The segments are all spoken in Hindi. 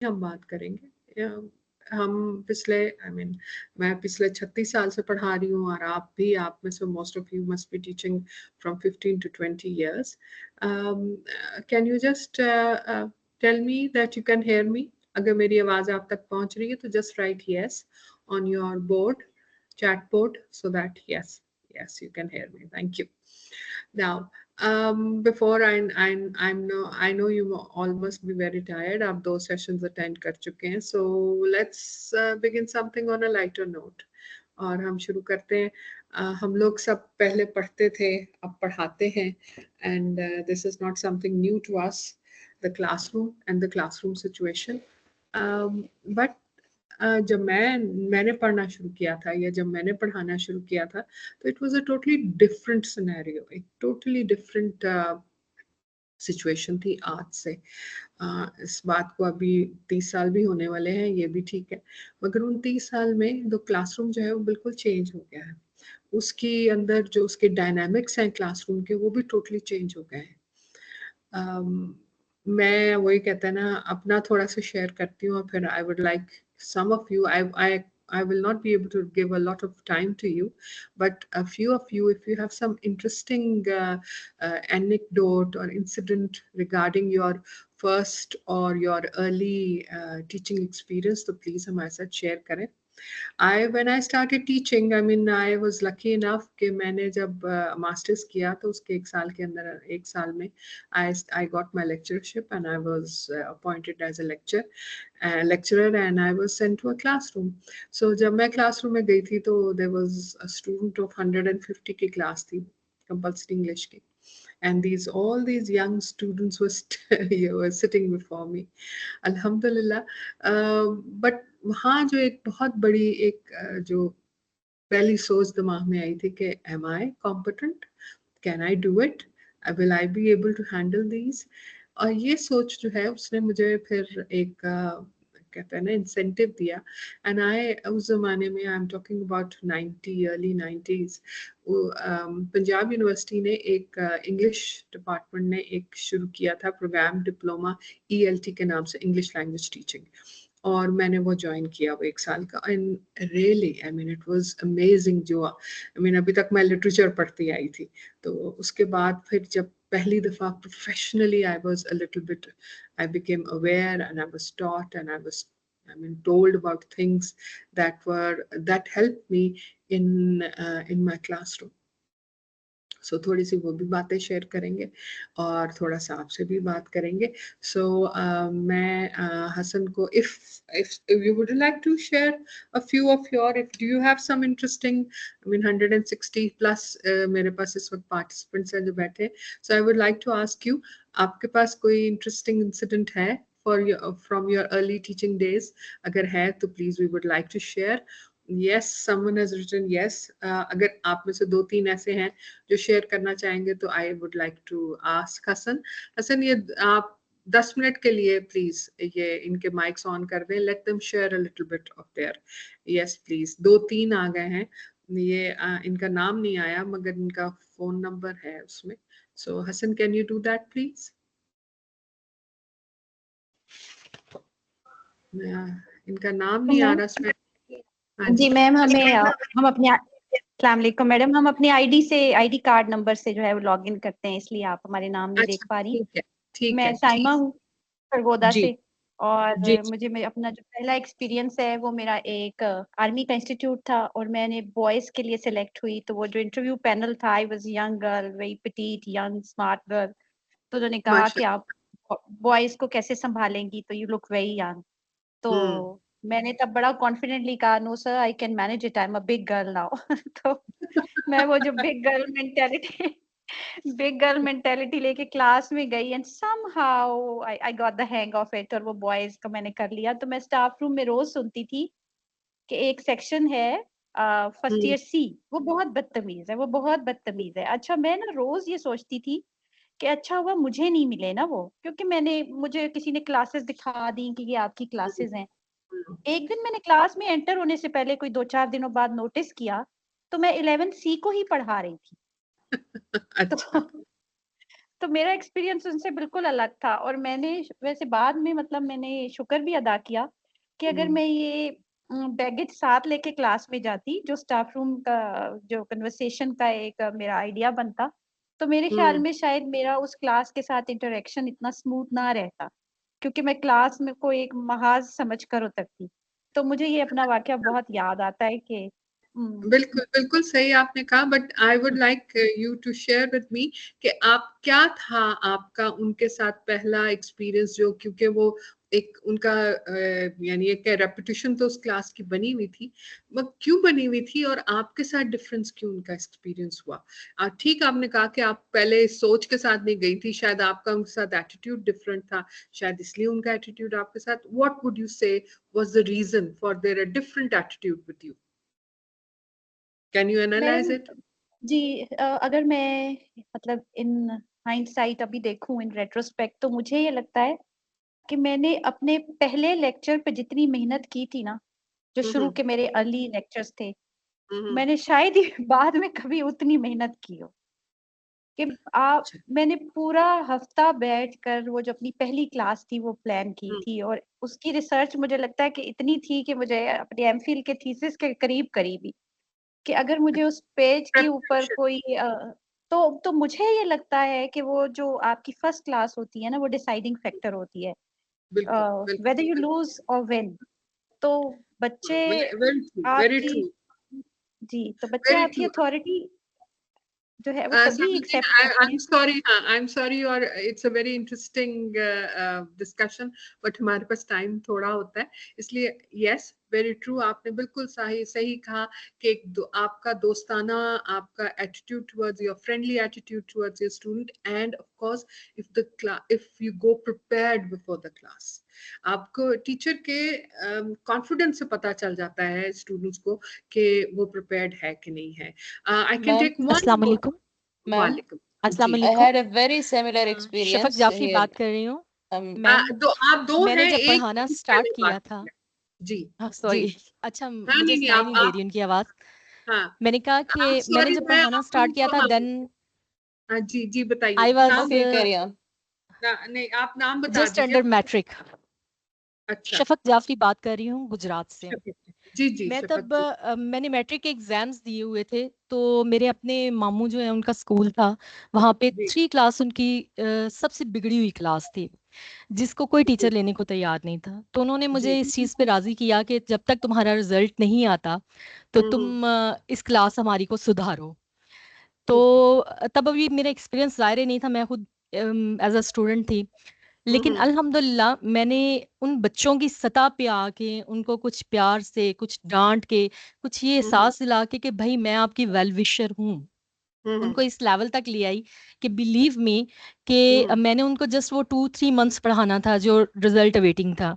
हम बात करेंगे। हम पिछले आई मीन मैं पिछले 36 साल से पढ़ा रही हूँ और आप में से most of you must be teaching from 15 to 20 years. Can you just tell me that you can hear me? अगर मेरी आवाज आप तक पहुंच रही है तो just write yes on your board, chat board, so that yes you can hear me. Thank you. Now, before I know you all must be very tired. आप 2 sessions attend कर चुके हैं. So let's begin something on a lighter note. और हम शुरू करते हैं. हम लोग सब पहले पढ़ते थे, अब पढ़ाते हैं. And this is not something new to us, the classroom and the classroom situation. But जब मैंने पढ़ना शुरू किया था या जब मैंने पढ़ाना शुरू किया था तो it was a totally different scenario, एक टोटली डिफरेंट सिचुएशन थी आज से. इस बात को अभी 30 साल भी होने वाले हैं, ये भी ठीक है, मगर उन 30 साल में जो क्लासरूम जो है वो बिल्कुल चेंज हो गया है. उसके अंदर जो उसके डायनामिक्स हैं क्लासरूम के वो भी टोटली चेंज हो गए हैं. मैं वही कहता है ना, अपना थोड़ा सा शेयर करती हूँ और फिर आई would like some of you, I will not be able to give a lot of time to you, but a few of you, if you have some interesting anecdote or incident regarding your first or your early teaching experience, तो please हमारे साथ share करें. When I started teaching, I mean, I was lucky enough कि मैंने जब मास्टर्स किया तो उसके एक साल में I got my lectureship and I was appointed as a lecturer and I was sent to a classroom. So जब मैं classroom में गई थी तो there was a student of 150 की class थी, compulsory English की. And all these young students were sitting before me. Alhamdulillah. But वहाँ जो एक बहुत बड़ी जो पहली सोच दिमाग में आई थी कि am I competent? Can I do it? Will I be able to handle these? और ये सोच जो है उसने मुझे फिर एक कहते हैं ना इंसेंटिव दिया. एंड आई उस जमाने में I am talking about 90 early 90s, Punjab university ने एक इंग्लिश डिपार्टमेंट ने एक शुरू किया था प्रोग्राम, डिप्लोमा ELT के नाम से, इंग्लिश लैंग्वेज टीचिंग. और मैंने वो ज्वाइन किया वो 1 साल का. And really I mean it was amazing. जो आई मीन अभी तक मैं लिटरेचर पढ़ती आई थी, तो उसके बाद फिर जब पहली दफा professionally I was a little bit, I became aware and I was taught and I mean told about things that helped me in my classroom. सो थोड़ी सी वो भी बातें शेयर करेंगे और थोड़ा सा आपसे भी बात करेंगे. सो मैं हसन को if you would like to share a few of your, if do you have some interesting, I mean 160 plus मेरे पास इस वक्त participants हैं जो बैठे. So I would like to ask you, आपके पास कोई interesting incident है from your early teaching days? अगर है तो please we would like to share. Yes, someone has written yes. अगर आप में से 2-3 ऐसे हैं जो शेयर करना चाहेंगे तो I would like to ask Hasan. Hasan, ये आप 10 मिनट के लिए प्लीज ये इनके माइक्स ऑन कर दें. Let them share a little bit of their. Yes please. 2-3 आ गए हैं. ये इनका नाम नहीं आया मगर इनका फोन नंबर है उसमें. So Hasan, can you do that please? इनका नाम नहीं आ रहा इसमें. जी मैम, हम अपने अस्सलाम वालेकुम मैडम, हम अपने आईडी कार्ड नंबर से जो है वो लॉग इन करते हैं, इसलिए आप हमारे नाम नहीं देख पा रही. मैं साइमा हूँ खरगोदा से. और मुझे अपना जो पहला एक्सपीरियंस है वो मेरा एक आर्मी का इंस्टीट्यूट था और मैंने बॉयज के लिए सिलेक्ट हुई. तो वो जो इंटरव्यू पैनल था, I was young girl, very petite, young smart girl. तो उन्होंने कहा कि आप बॉयज को कैसे संभालेंगी, तो यू लुक वेरी यंग. तो मैंने तब बड़ा कॉन्फिडेंटली कहा, no sir, I can manage it, I am a big girl now. तो मैं वो जो बिग गर्ल मेंटेलिटी लेके क्लास में गई and somehow I got the hang of it, और वो बॉयज का मैंने कर लिया. तो मैं स्टाफ रूम में रोज सुनती थी कि एक सेक्शन है फर्स्ट ईयर सी, वो बहुत बदतमीज है, वो बहुत बदतमीज है. अच्छा, मैं ना रोज ये सोचती थी कि अच्छा हुआ मुझे नहीं मिले ना वो, क्योंकि मुझे किसी ने क्लासेस दिखा दी कि ये आपकी क्लासेस हैं. एक दिन मैंने क्लास में एंटर होने से पहले कोई 2-4 दिनों बाद नोटिस किया तो मैं 11th C को ही पढ़ा रही थी. तो तो मेरा एक्सपीरियंस उनसे बिल्कुल अलग था। और मैंने वैसे बाद में मतलब मैंने शुक्र भी अदा किया कि अगर मैं ये बैगेज साथ लेके क्लास में जाती, जो स्टाफ रूम का जो कन्वर्सेशन का एक मेरा आइडिया बनता, तो मेरे ख्याल में शायद मेरा उस क्लास के साथ इंटरेक्शन इतना स्मूथ ना रहता, क्योंकि मैं क्लास में को एक महाज समझ कर उतरती। तो मुझे ये अपना वाकया बहुत याद आता है कि बिल्कुल बिल्कुल सही आपने कहा, but I would like you to share with me कि आप क्या था आपका उनके साथ पहला एक्सपीरियंस, जो क्योंकि वो एक उनका यानी एक रेपुटेशन तो उस क्लास की बनी हुई थी, वो क्यों बनी हुई थी और आपके साथ डिफरेंस क्यों उनका एक्सपीरियंस हुआ? ठीक, आपने कहा कि आप पहले सोच के साथ नहीं गई थी, शायद आपका उनके साथ एटीट्यूड डिफरेंट था, शायद इसलिए उनका एटीट्यूड आपके साथ, what would you say was the reason for their different attitude with you? Can you analyze it? जी, अगर मैं मतलब इन हाइंडसाइट अभी देखूं, इन रेट्रोस्पेक्ट, तो मुझे ये लगता है कि मैंने अपने पहले लेक्चर पे जितनी मेहनत की थी ना, जो शुरू के मेरे अर्ली लेक्चर्स थे, मैंने शायद ही बाद में कभी उतनी मेहनत की हो। कि मैंने पूरा हफ्ता बैठकर वो जो अपनी पहली क्लास थी वो प्लान की थी, और उसकी रिसर्च मुझे लगता है कि इतनी थी कि मुझे अपने एमफिल के थीसिस के करीब करीबी, कि अगर मुझे उस पेज के ऊपर कोई तो मुझे ये लगता है कि वो जो आपकी फर्स्ट क्लास होती है ना, वो डिसाइडिंग फैक्टर होती है, वेदर यू लूज और विन। तो बच्चे आपकी जी, तो बच्चे आपकी अथॉरिटी जो है वो तभी एक्सेप्ट करते हैं। I'm sorry, और it's a very interesting discussion, but हमारे पास टाइम थोड़ा होता है, इसलिए yes, very true, आपने बिल्कुल सही कहा कि आपका दोस्ताना, आपका attitude towards your friendly attitude towards your student, and of course if you go prepared before the class, आपको टीचर के कॉन्फिडेंस से पता चल जाता है स्टूडेंट्स को कि वो प्रिपेयर्ड है कि नहीं है। I can take one. अस्सलाम वालेकुम मैम। अस्सलाम वालेकुम। I had a very similar experience. Shafaq Jafri बात कर रही हूँ मैम। आप दो मैंने हैं, जब पढ़ाना स्टार्ट किया था, जी सॉरी, अच्छा मुझे सुनाई नहीं दे रही उनकी आवाज। मैंने कहा कि मैंने जब पढ़ाना स्टार्ट किया था देन जी बताइए। आई वाज नहीं, आप नाम बता जस्ट अंडर मैट्रिक। अच्छा, शफक जाफरी बात कर रही हूँ गुजरात से। जी मैं तब मैंने मैट्रिक के एग्जाम्स दिए हुए थे, तो मेरे अपने मामू जो है उनका स्कूल था, वहाँ पे 3 क्लास उनकी सबसे बिगड़ी हुई क्लास थी, जिसको कोई टीचर लेने को तैयार नहीं था। तो उन्होंने मुझे इस चीज़ पे राजी किया कि जब तक तुम्हारा रिजल्ट नहीं आता तो तुम इस क्लास हमारी को सुधारो। तो तब अभी मेरा एक्सपीरियंस ज़ाहिर नहीं था, मैं खुद एज अ स्टूडेंट थी, लेकिन अल्हम्दुलिल्लाह मैंने उन बच्चों की सतह पे आके उनको कुछ प्यार से, कुछ डांट के, कुछ ये एहसास दिला के कि भाई मैं आपकी वेल विशर हूँ, उनको इस लेवल तक ले आई कि बिलीव मी कि मैंने उनको जस्ट वो 2-3 मंथ्स पढ़ाना था जो रिजल्ट अवेटिंग था,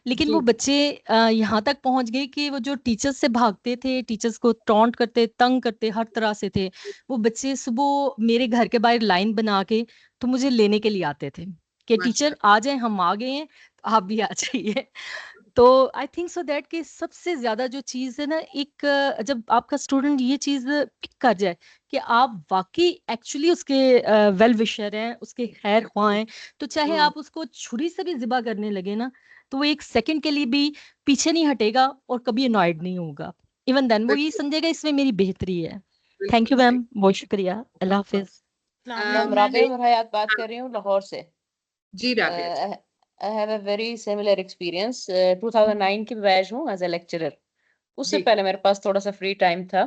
लेकिन वो बच्चे यहाँ तक पहुंच गए कि वो जो टीचर्स से भागते थे, टीचर्स को टॉन्ट करते, तंग करते, हर तरह से थे, वो बच्चे सुबह मेरे घर के बाहर लाइन बना के तो मुझे लेने के लिए आते थे कि टीचर आ जाए, हम आ गए हैं, आप भी आ जाइए। तो आई थिंक सो दैट कि सबसे ज्यादा जो चीज है ना, एक जब आपका स्टूडेंट ये चीज पिक कर जाए कि आप वाकई एक्चुअली उसके वेल विशर हैं, उसके खैर ख्वाह हैं, तो चाहे आप उसको छुरी से भी जिबा करने लगे ना, तो वो एक सेकंड के लिए भी पीछे नहीं हटेगा और कभी अनॉयड नहीं होगा। इवन देन वो ये समझेगा इसमें मेरी बेहतरी है। थैंक यू मैम, बहुत शुक्रिया, अल्लाह हाफिज। राबिया मुरहयात बात कर रही हूँ लाहौर से। जी Rabia, I have a very similar experience. 2009 की बैच हूँ एज ए लेक्चरर। उससे पहले मेरे पास थोड़ा सा फ्री टाइम था,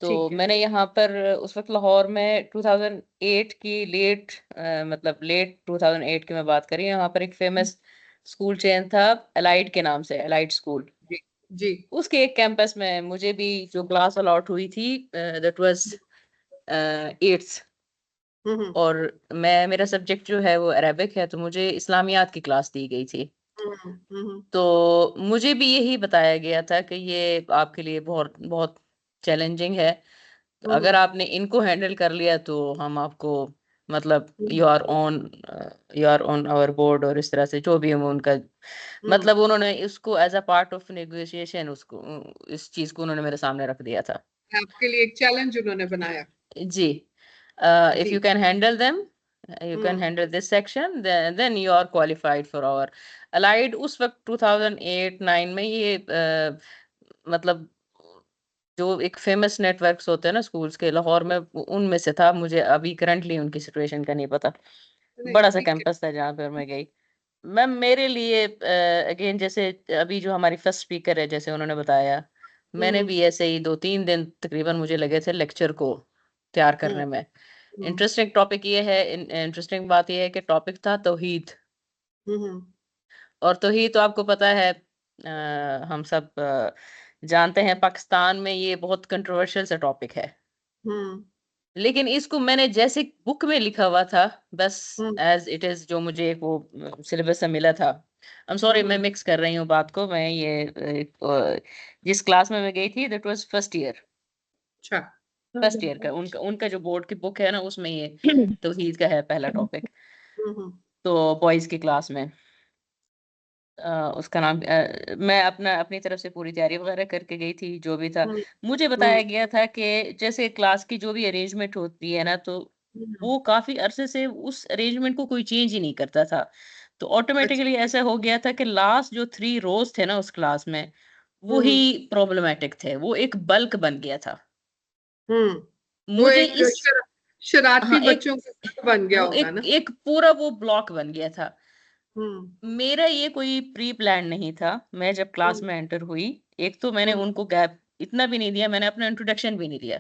तो मैंने यहाँ पर उस वक्त लाहौर में 2008 की मतलब लेट 2008 की मैं बात करी, यहाँ पर एक फेमस स्कूल चेन था एलाइड के नाम से, एलाइड स्कूल जी। उसके एक कैंपस में मुझे भी जो क्लास अलॉट हुई थी दैट वाज 8th, और मेरा सब्जेक्ट जो है वो अरेबिक है, तो मुझे इस्लामियात की क्लास दी गई थी। तो मुझे भी यही बताया गया था कि ये आपके लिए बहुत बहुत चैलेंजिंग है, तो अगर आपने इनको हैंडल कर लिया तो हम आपको मतलब you are on our board, और इस तरह से जो भी हम उनका मतलब उन्होंने इसको as a part of negotiation उसको इस चीज को उन्होंने मेरे सामने रख दिया था। आपके लिए एक चैलेंज उन्होंने बनाया। जी, if you can handle them you can handle this section, then you are qualified for our allied. उस वक्त 2008-9 में ये मतलब जो एक फेमस नेटवर्क्स होते हैं ना स्कूल्स के लाहौर में, उनमें से था। मुझे अभी करंटली उनकी सिचुएशन का नहीं पता। बड़ा सा कैंपस था जहाँ पर मैं गई। मैम मेरे लिए अगेन जैसे अभी जो हमारी फर्स्ट स्पीकर है जैसे उन्होंने बताया, मैंने भी ऐसे ही 2-3 दिन तकरीबन मुझे लगे थे लेक्चर को तैयार करने में। इंटरेस्टिंग टॉपिक ये है, इंटरेस्टिंग बात ये है कि टॉपिक था तौहीद। और तौहीद तो आपको पता है, हम सब जानते हैं पाकिस्तान में ये बहुत कंट्रोवर्शियल सा टॉपिक है। लेकिन इसको मैंने जैसे बुक में लिखा हुआ था बस एज इट इज, जो मुझे एक वो सिलेबस से मिला था। आई एम सॉरी मैं मिक्स कर रही हूँ बात को। मैं ये जिस क्लास में मैं गई थी दैट वाज फर्स्ट ईयर। अच्छा, फर्स्ट ईयर का उनका जो बोर्ड की बुक है ना उसमें ये तौहीद का है पहला टॉपिक। तो बॉयज की क्लास में उसका नाम मैं अपनी तरफ से पूरी तैयारी वगैरह करके गई थी। जो भी था मुझे बताया गया था कि जैसे क्लास की जो भी अरेंजमेंट होती है ना, तो वो काफी अरसे से उस अरेंजमेंट को कोई चेंज ही नहीं करता था। तो ऑटोमेटिकली ऐसा हो गया था कि लास्ट जो 3 रोज थे ना उस क्लास में वो ही प्रॉब्लमेटिक थे। वो एक बल्क बन गया था। मुझे इस शरारती बच्चों का बन गया होगा ना, एक पूरा वो ब्लॉक बन गया था। मेरा ये कोई प्री प्लान नहीं था। मैं जब क्लास में एंटर हुई, एक तो मैंने उनको गैप इतना भी नहीं दिया, मैंने अपना इंट्रोडक्शन भी नहीं दिया।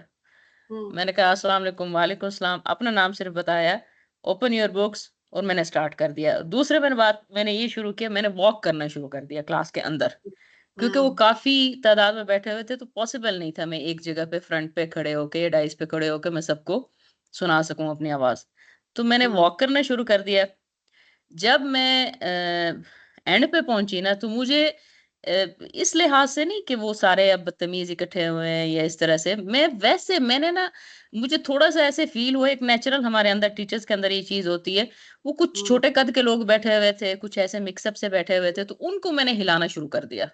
मैंने कहा अस्सलाम वालेकुम, वालेकुम सलाम, अपना नाम सिर्फ बताया, ओपन योर बुक्स, और मैंने स्टार्ट कर दिया। दूसरे मैंने ये शुरू किया, मैंने वॉक करना शुरू कर दिया क्लास के अंदर, क्योंकि वो काफी तादाद में बैठे हुए थे तो पॉसिबल नहीं था मैं एक जगह पे फ्रंट पे खड़े होके या डाइस पे खड़े होके मैं सबको सुना सकूं अपनी आवाज। तो मैंने वॉक करना शुरू कर दिया। जब मैं एंड पे पहुंची ना, तो मुझे इस लिहाज से नहीं कि वो सारे अब बदतमीज इकट्ठे हुए हैं या इस तरह से, मैंने ना मुझे थोड़ा सा ऐसे फील हुआ, एक नेचुरल हमारे अंदर टीचर्स के अंदर ये चीज होती है। वो कुछ छोटे कद के लोग बैठे हुए थे, कुछ ऐसे मिक्सअप से बैठे हुए थे, तो उनको मैंने हिलाना शुरू कर दिया।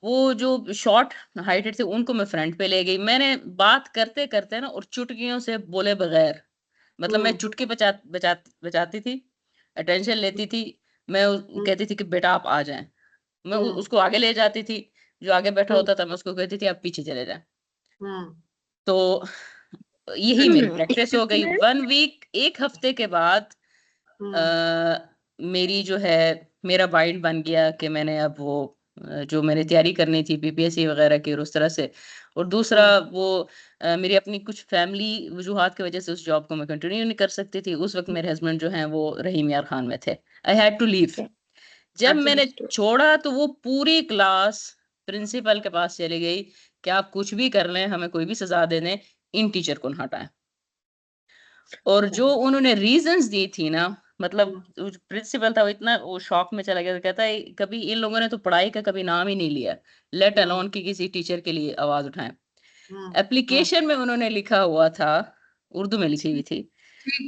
वो जो शॉर्ट हाइटेड थे उनको मैं फ्रंट पे ले गई। मैंने बात करते करते ना और चुटकियों से बोले बगैर, मतलब मैं चुटकी बजाती थी, अटेंशन लेती थी। मैं कहती थी कि बेटा आप आ जाएं, मैं उसको आगे ले जाती थी। जो आगे बैठा होता था मैं उसको कहती थी आप पीछे चले जाएं। तो यही मेरी प्रैक्टिस हो गई। 1 वीक, एक हफ्ते के बाद मेरी जो है मेरा माइंड बन गया कि मैंने अब वो जो मैंने तैयारी करनी थी पीपीएससी वगैरह की और उस तरह से, और दूसरा वो मेरी अपनी कुछ फैमिली वजूहात की वजह से उस जॉब को मैं कंटिन्यू नहीं कर सकती थी। उस वक्त मेरे हस्बैंड जो हैं वो रहीम यार खान में थे। I had to leave. जब मैंने छोड़ा तो वो पूरी क्लास प्रिंसिपल के पास चली गई कि आप कुछ भी कर लें, हमें कोई भी सजा दे दें, इन टीचर को ना हटाएं। और जो उन्होंने रीजंस दी थी ना, मतलब प्रिंसिपल था वो इतना वो शॉक में चला गया, कहता है कभी इन लोगों ने तो पढ़ाई का कभी नाम ही नहीं लिया, लेट अलोन कि किसी टीचर के लिए आवाज उठाएं। एप्लीकेशन में उन्होंने लिखा हुआ था, उर्दू में लिखी हुई थी,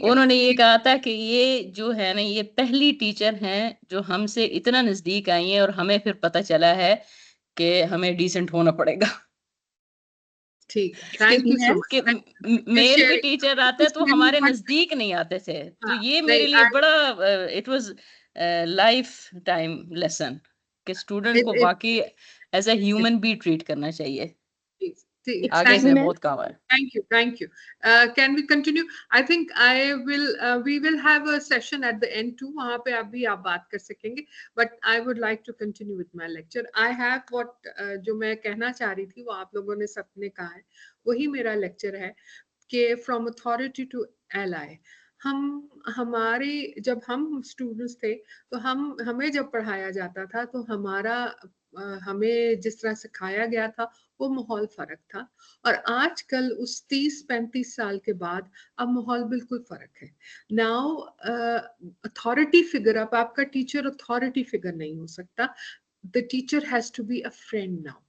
उन्होंने ये कहा था कि ये जो है ना ये पहली टीचर हैं जो हमसे इतना नजदीक आई है और हमें फिर पता चला है कि हमें डिसेंट होना पड़ेगा। ठीक, thank you so much. Male भी टीचर आते तो हमारे नजदीक नहीं आते थे। तो ये मेरे लिए बड़ा it was life time lesson कि स्टूडेंट को बाकी एज अ ह्यूमन भी ट्रीट करना चाहिए। आगे से बहुत काम है। Thank you. Can we continue? I think we will have a session at the end too. वहाँ पे अभी आप बात कर सकेंगे. But I would like to continue with my lecture. I have what जो मैं कहना चाह रही थी वो आप लोगों ने सबने कहा है, वही मेरा लेक्चर है कि from authority to ally. जब हम स्टूडेंट्स थे तो हमें जब पढ़ाया जाता था तो हमें जिस तरह सिखाया गया था वो माहौल फर्क था, और आजकल उस 30-35 साल के बाद अब माहौल बिल्कुल फर्क है। नाउ अथॉरिटी फिगर, अब आपका टीचर अथॉरिटी फिगर नहीं हो सकता। The teacher has to be a friend now,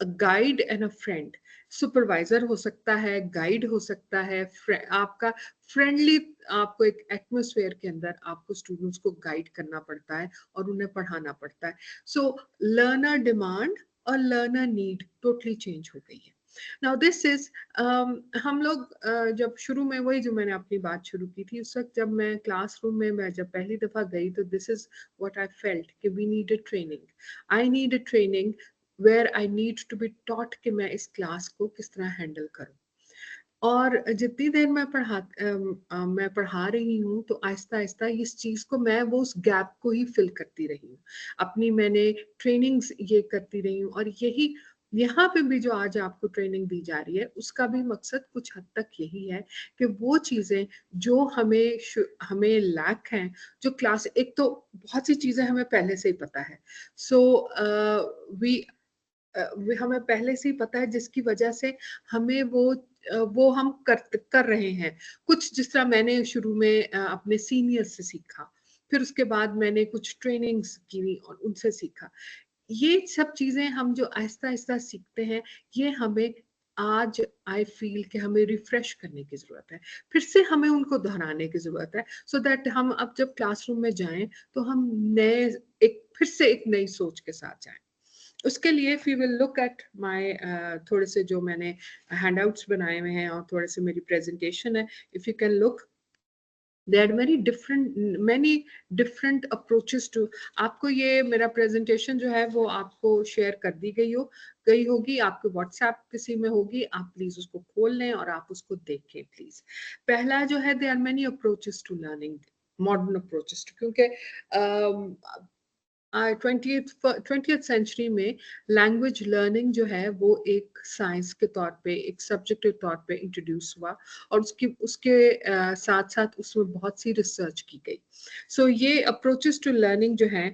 a guide and a friend. Supervisor हो सकता है, गाइड हो सकता है, आपका फ्रेंडली, आपको एक एटमॉस्फेयर के अंदर आपको स्टूडेंट्स को गाइड करना पड़ता है और उन्हें पढ़ाना पड़ता है। सो लर्नर डिमांड और लर्नर नीड टोटली चेंज हो गई है। नाउ दिस इज हम लोग जब शुरू में, वही जो मैंने अपनी बात शुरू की थी, उस वक्त जब मैं क्लासरूम में मैं जब पहली दफा गई, तो this is what I felt कि we need a training, I need a training where I need to be taught कि मैं इस क्लास को किस तरह हैंडल करूं। और जितनी देर मैं पढ़ा रही हूँ, तो आहिस्ता आहिस्ता इस चीज को मैं वो उस गैप को ही फिल करती रही हूँ, अपनी मैंने ट्रेनिंग्स ये करती रही हूँ। और यही यहाँ पे भी जो आज आपको ट्रेनिंग दी जा रही है, उसका भी मकसद कुछ हद तक यही है कि वो चीजें जो हमें लैक हैं, जो क्लास, एक तो बहुत सी चीजें हमें पहले से ही पता है, सो हमें पहले से ही पता है, जिसकी वजह से हमें वो हम कर रहे हैं कुछ। जिस तरह मैंने शुरू में अपने सीनियर से सीखा, फिर उसके बाद मैंने कुछ ट्रेनिंग्स की और उनसे सीखा। ये सब चीजें हम जो आहिस्ता आहिस्ता सीखते हैं, ये हमें आज आई फील कि हमें रिफ्रेश करने की जरूरत है, फिर से हमें उनको दोहराने की जरूरत है, सो दैट हम अब जब क्लासरूम में जाएं तो हम फिर से एक नई सोच के साथ जाएं। उसके लिए we will look at my थोड़े से जो मैंने हैंडआउट्स बनाए हुए हैं और थोड़े से मेरी प्रेजेंटेशन है, if you can look, there are many different approaches to, आपको ये मेरा प्रेजेंटेशन जो है वो आपको शेयर कर दी गई होगी, आपके व्हाट्सएप किसी में होगी, आप प्लीज उसको खोल लें और आप उसको देखें प्लीज। पहला जो है, there are many approaches to learning, modern approaches to, क्योंकि 20th सेंचुरी में लैंग्वेज लर्निंग जो है वो एक साइंस के तौर पे, एक सब्जेक्ट के तौर पे इंट्रोड्यूस हुआ, और उसके साथ साथ उसमें बहुत सी रिसर्च की गई। सो ये अप्रोचेस टू लर्निंग जो है,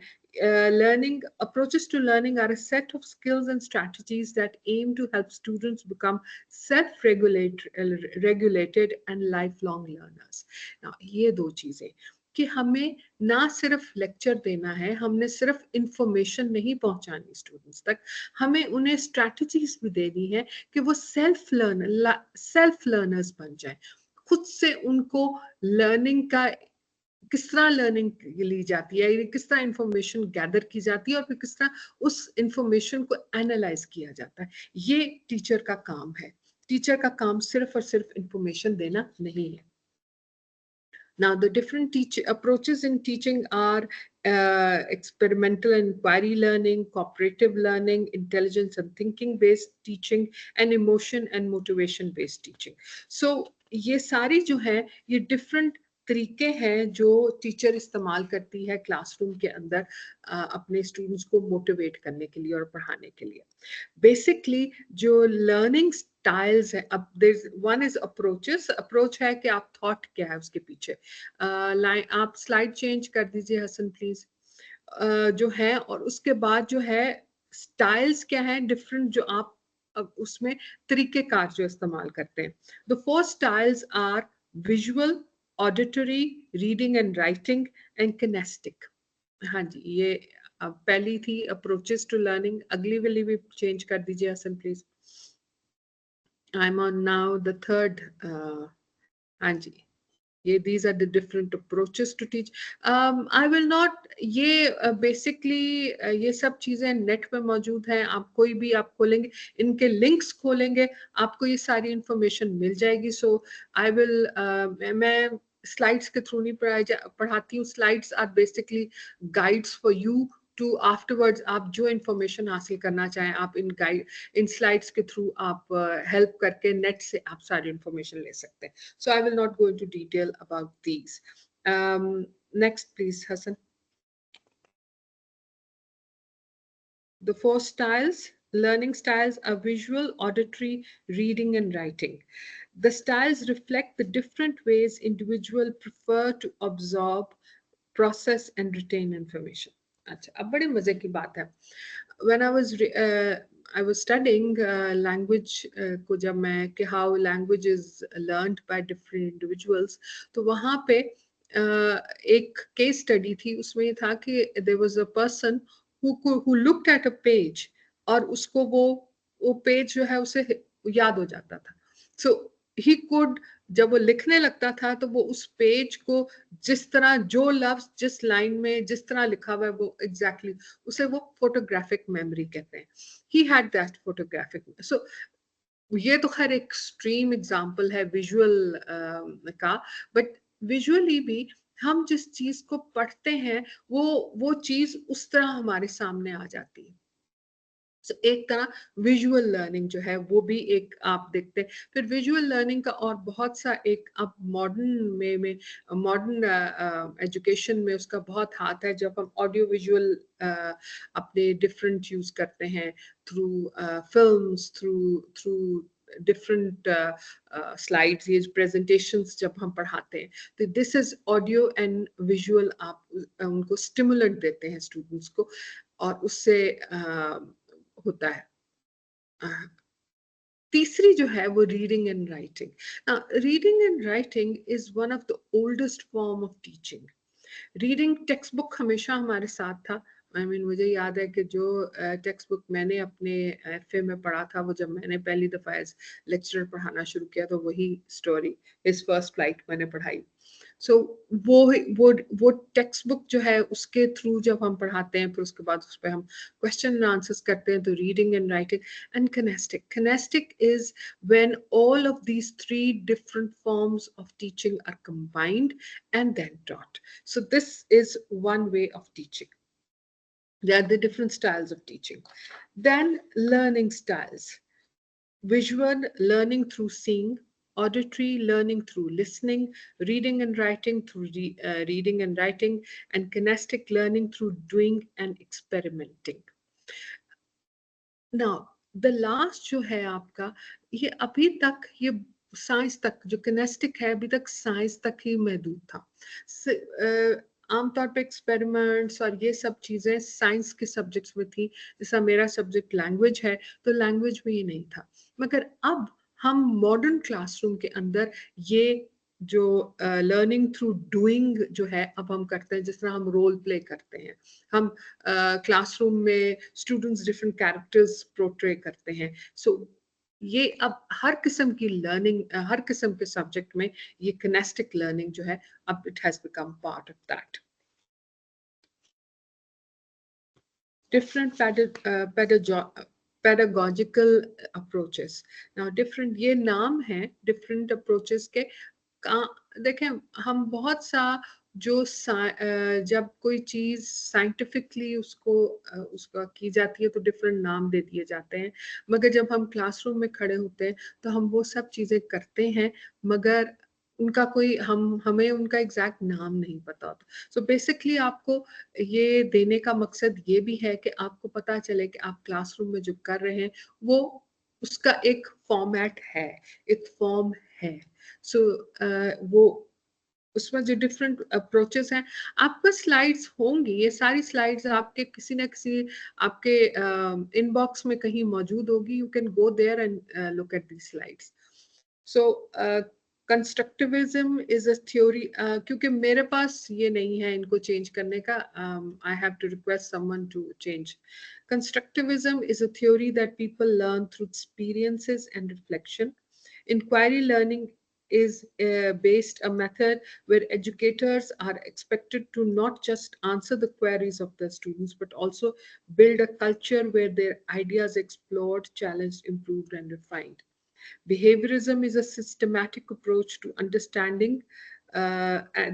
approaches to learning are a set of skills and strategies that aim to help students become self-regulated and lifelong learners. Now, ये दो चीजें कि हमें ना सिर्फ लेक्चर देना है, हमने सिर्फ इंफॉर्मेशन नहीं पहुंचानी स्टूडेंट्स तक, हमें उन्हें स्ट्रैटेजीज भी देनी है कि वो सेल्फ लर्नर्स बन जाए, खुद से उनको लर्निंग का किस तरह लर्निंग ली जाती है, किस तरह इंफॉर्मेशन गैदर की जाती है, और फिर किस तरह उस इंफॉर्मेशन को एनालाइज किया जाता है। ये टीचर का काम है। टीचर का काम सिर्फ और सिर्फ इंफॉर्मेशन देना नहीं है। Now, the different approaches in teaching are experimental and inquiry learning, cooperative learning, intelligence and thinking based teaching, and emotion and motivation based teaching. So, ये सारी जो है, ये different तरीके हैं जो टीचर इस्तेमाल करती है क्लासरूम के अंदर अपने स्टूडेंट्स को मोटिवेट करने के लिए और पढ़ाने के लिए। बेसिकली जो लर्निंग स्टाइल्स है, अब वन इज अप्रोचेस, अप्रोच है कि आप थॉट क्या है उसके पीछे। आप स्लाइड चेंज कर दीजिए हसन प्लीज, जो है, और उसके बाद जो है स्टाइल्स क्या है डिफरेंट, जो आप उसमें तरीकेकार जो इस्तेमाल करते हैं। The 4 styles are visual, auditory, reading and writing, and kinesthetic. हाँ जी, ये पहली थी अप्रोचेस टू लर्निंग। अगली वाली भी चेंज कर दीजिए Hasan please. I am on now the third. हाँ जी, ये these are the different approaches to teach. I will not, ये basically ये सब चीजें नेट पे मौजूद हैं, आप कोई भी आप खोलेंगे, इनके लिंक्स खोलेंगे, आपको ये सारी इंफॉर्मेशन मिल जाएगी। सो आई विल, मैं स्लाइड्स के थ्रू नहीं पढ़ाती हूँ। Slides are basically guides for you to afterwards, आप जो इंफॉर्मेशन हासिल करना चाहें, आप इन स्लाइड्स के थ्रू आप हेल्प करके नेट से आप सारी इंफॉर्मेशन ले सकते हैं। So I will not go into detail about these. Next, please, Hassan. The 4 styles, learning styles, are visual, auditory, reading, and writing. The styles reflect the different ways individuals prefer to absorb, process, and retain information. अच्छा, अब बड़े मजे की बात है। When I was studying language को जब मैं कि how language is learned by different individuals, तो वहाँ पे एक case study थी, उसमें ये था कि there was a person who looked at a page, और उसको वो पेज जो है उसे याद हो जाता था। So he could, जब वो लिखने लगता था तो वो उस पेज को जिस तरह, जो लफ्ज जिस लाइन में जिस तरह लिखा हुआ है, वो एग्जैक्टली उसे वो फोटोग्राफिक मेमोरी कहते हैं। He had that photographic, so ये तो खैर एक्सट्रीम एग्जांपल है विजुअल का, बट विजुअली भी हम जिस चीज को पढ़ते हैं वो चीज उस तरह हमारे सामने आ जाती है। So, एक तरह विजुअल लर्निंग जो है वो भी एक आप देखते हैं। फिर विजुअल लर्निंग का और बहुत सा एक अब मॉडर्न मॉडर्न एजुकेशन में उसका बहुत हाथ है, जब हम ऑडियो विजुअल अपने डिफरेंट यूज करते हैं through films, through through different slides, ये प्रेजेंटेशंस जब हम पढ़ाते हैं तो this is audio and visual. आप उनको स्टिमुलेंट देते हैं स्टूडेंट्स को, और उससे होता है। तीसरी जो है वो reading and writing. Reading and writing is one of the oldest form of teaching. Reading text book हमेशा हमारे साथ था। मुझे याद है कि जो टेक्स्ट बुक मैंने अपने एफए में पढ़ा था, वो जब मैंने पहली दफ़ा एज लेक्चरर पढ़ाना शुरू किया तो वही स्टोरी, हिज फर्स्ट फ्लाइट, मैंने पढ़ाई। सो वो टेक्स्ट बुक जो है उसके थ्रू जब हम पढ़ाते हैं, फिर उसके बाद उस पर हम क्वेश्चन एंड आंसर्स करते हैं, तो reading and writing and kinestic is when all of these three different forms of teaching are combined and then taught. So this is one way of teaching. There are the different styles of teaching. Then learning styles: visual learning through seeing, auditory learning through listening, reading and writing through reading and writing, and kinesthetic learning through doing and experimenting. Now, the last जो है आपका, ये अभी तक ये साइंस तक, जो किनेस्टिक है अभी तक साइंस तक ही महदूद था। आमतौर पे एक्सपेरिमेंट्स और ये सब चीज़ें साइंस के सब्जेक्ट्स में थी। जैसा मेरा सब्जेक्ट लैंग्वेज है, तो लैंग्वेज में ये नहीं था। मगर अब हम मॉडर्न क्लासरूम के अंदर ये जो लर्निंग थ्रू डूइंग जो है अब हम करते हैं। जिस तरह हम रोल प्ले करते हैं, हम क्लासरूम में स्टूडेंट्स डिफरेंट कैरेक्टर्स पोर्ट्रे करते हैं। सो ये अब हर किस्म की लर्निंग, हर किस्म के सब्जेक्ट में ये किनेस्टिक लर्निंग जो है, अब it has become part of that. Different pedagogical approaches. Now different, ये नाम है different approaches के। देखें, हम बहुत सा जो जब कोई चीज साइंटिफिकली उसका की जाती है तो डिफरेंट नाम दे दिए जाते हैं, मगर जब हम क्लासरूम में खड़े होते हैं तो हम वो सब चीजें करते हैं, मगर उनका कोई हमें उनका एग्जैक्ट नाम नहीं पता होता। सो बेसिकली आपको ये देने का मकसद ये भी है कि आपको पता चले कि आप क्लासरूम में जो कर रहे हैं वो उसका एक फॉर्मेट है, एक फॉर्म है। सो वो उसमें जो डिफरेंट अप्रोचेस हैं, आपका स्लाइड्स होंगी, ये सारी स्लाइड्स आपके किसी ना किसी आपके इनबॉक्स में कहीं मौजूद होगी। You can go there and look at the slides. So constructivism is a theory, क्योंकि मेरे पास ये नहीं है इनको चेंज करने का, I have to request someone to change. Constructivism is a theory that people learn through experiences and reflection. Inquiry learning is based a method where educators are expected to not just answer the queries of their students, but also build a culture where their ideas explored, challenged, improved, and refined. Behaviorism is a systematic approach to understanding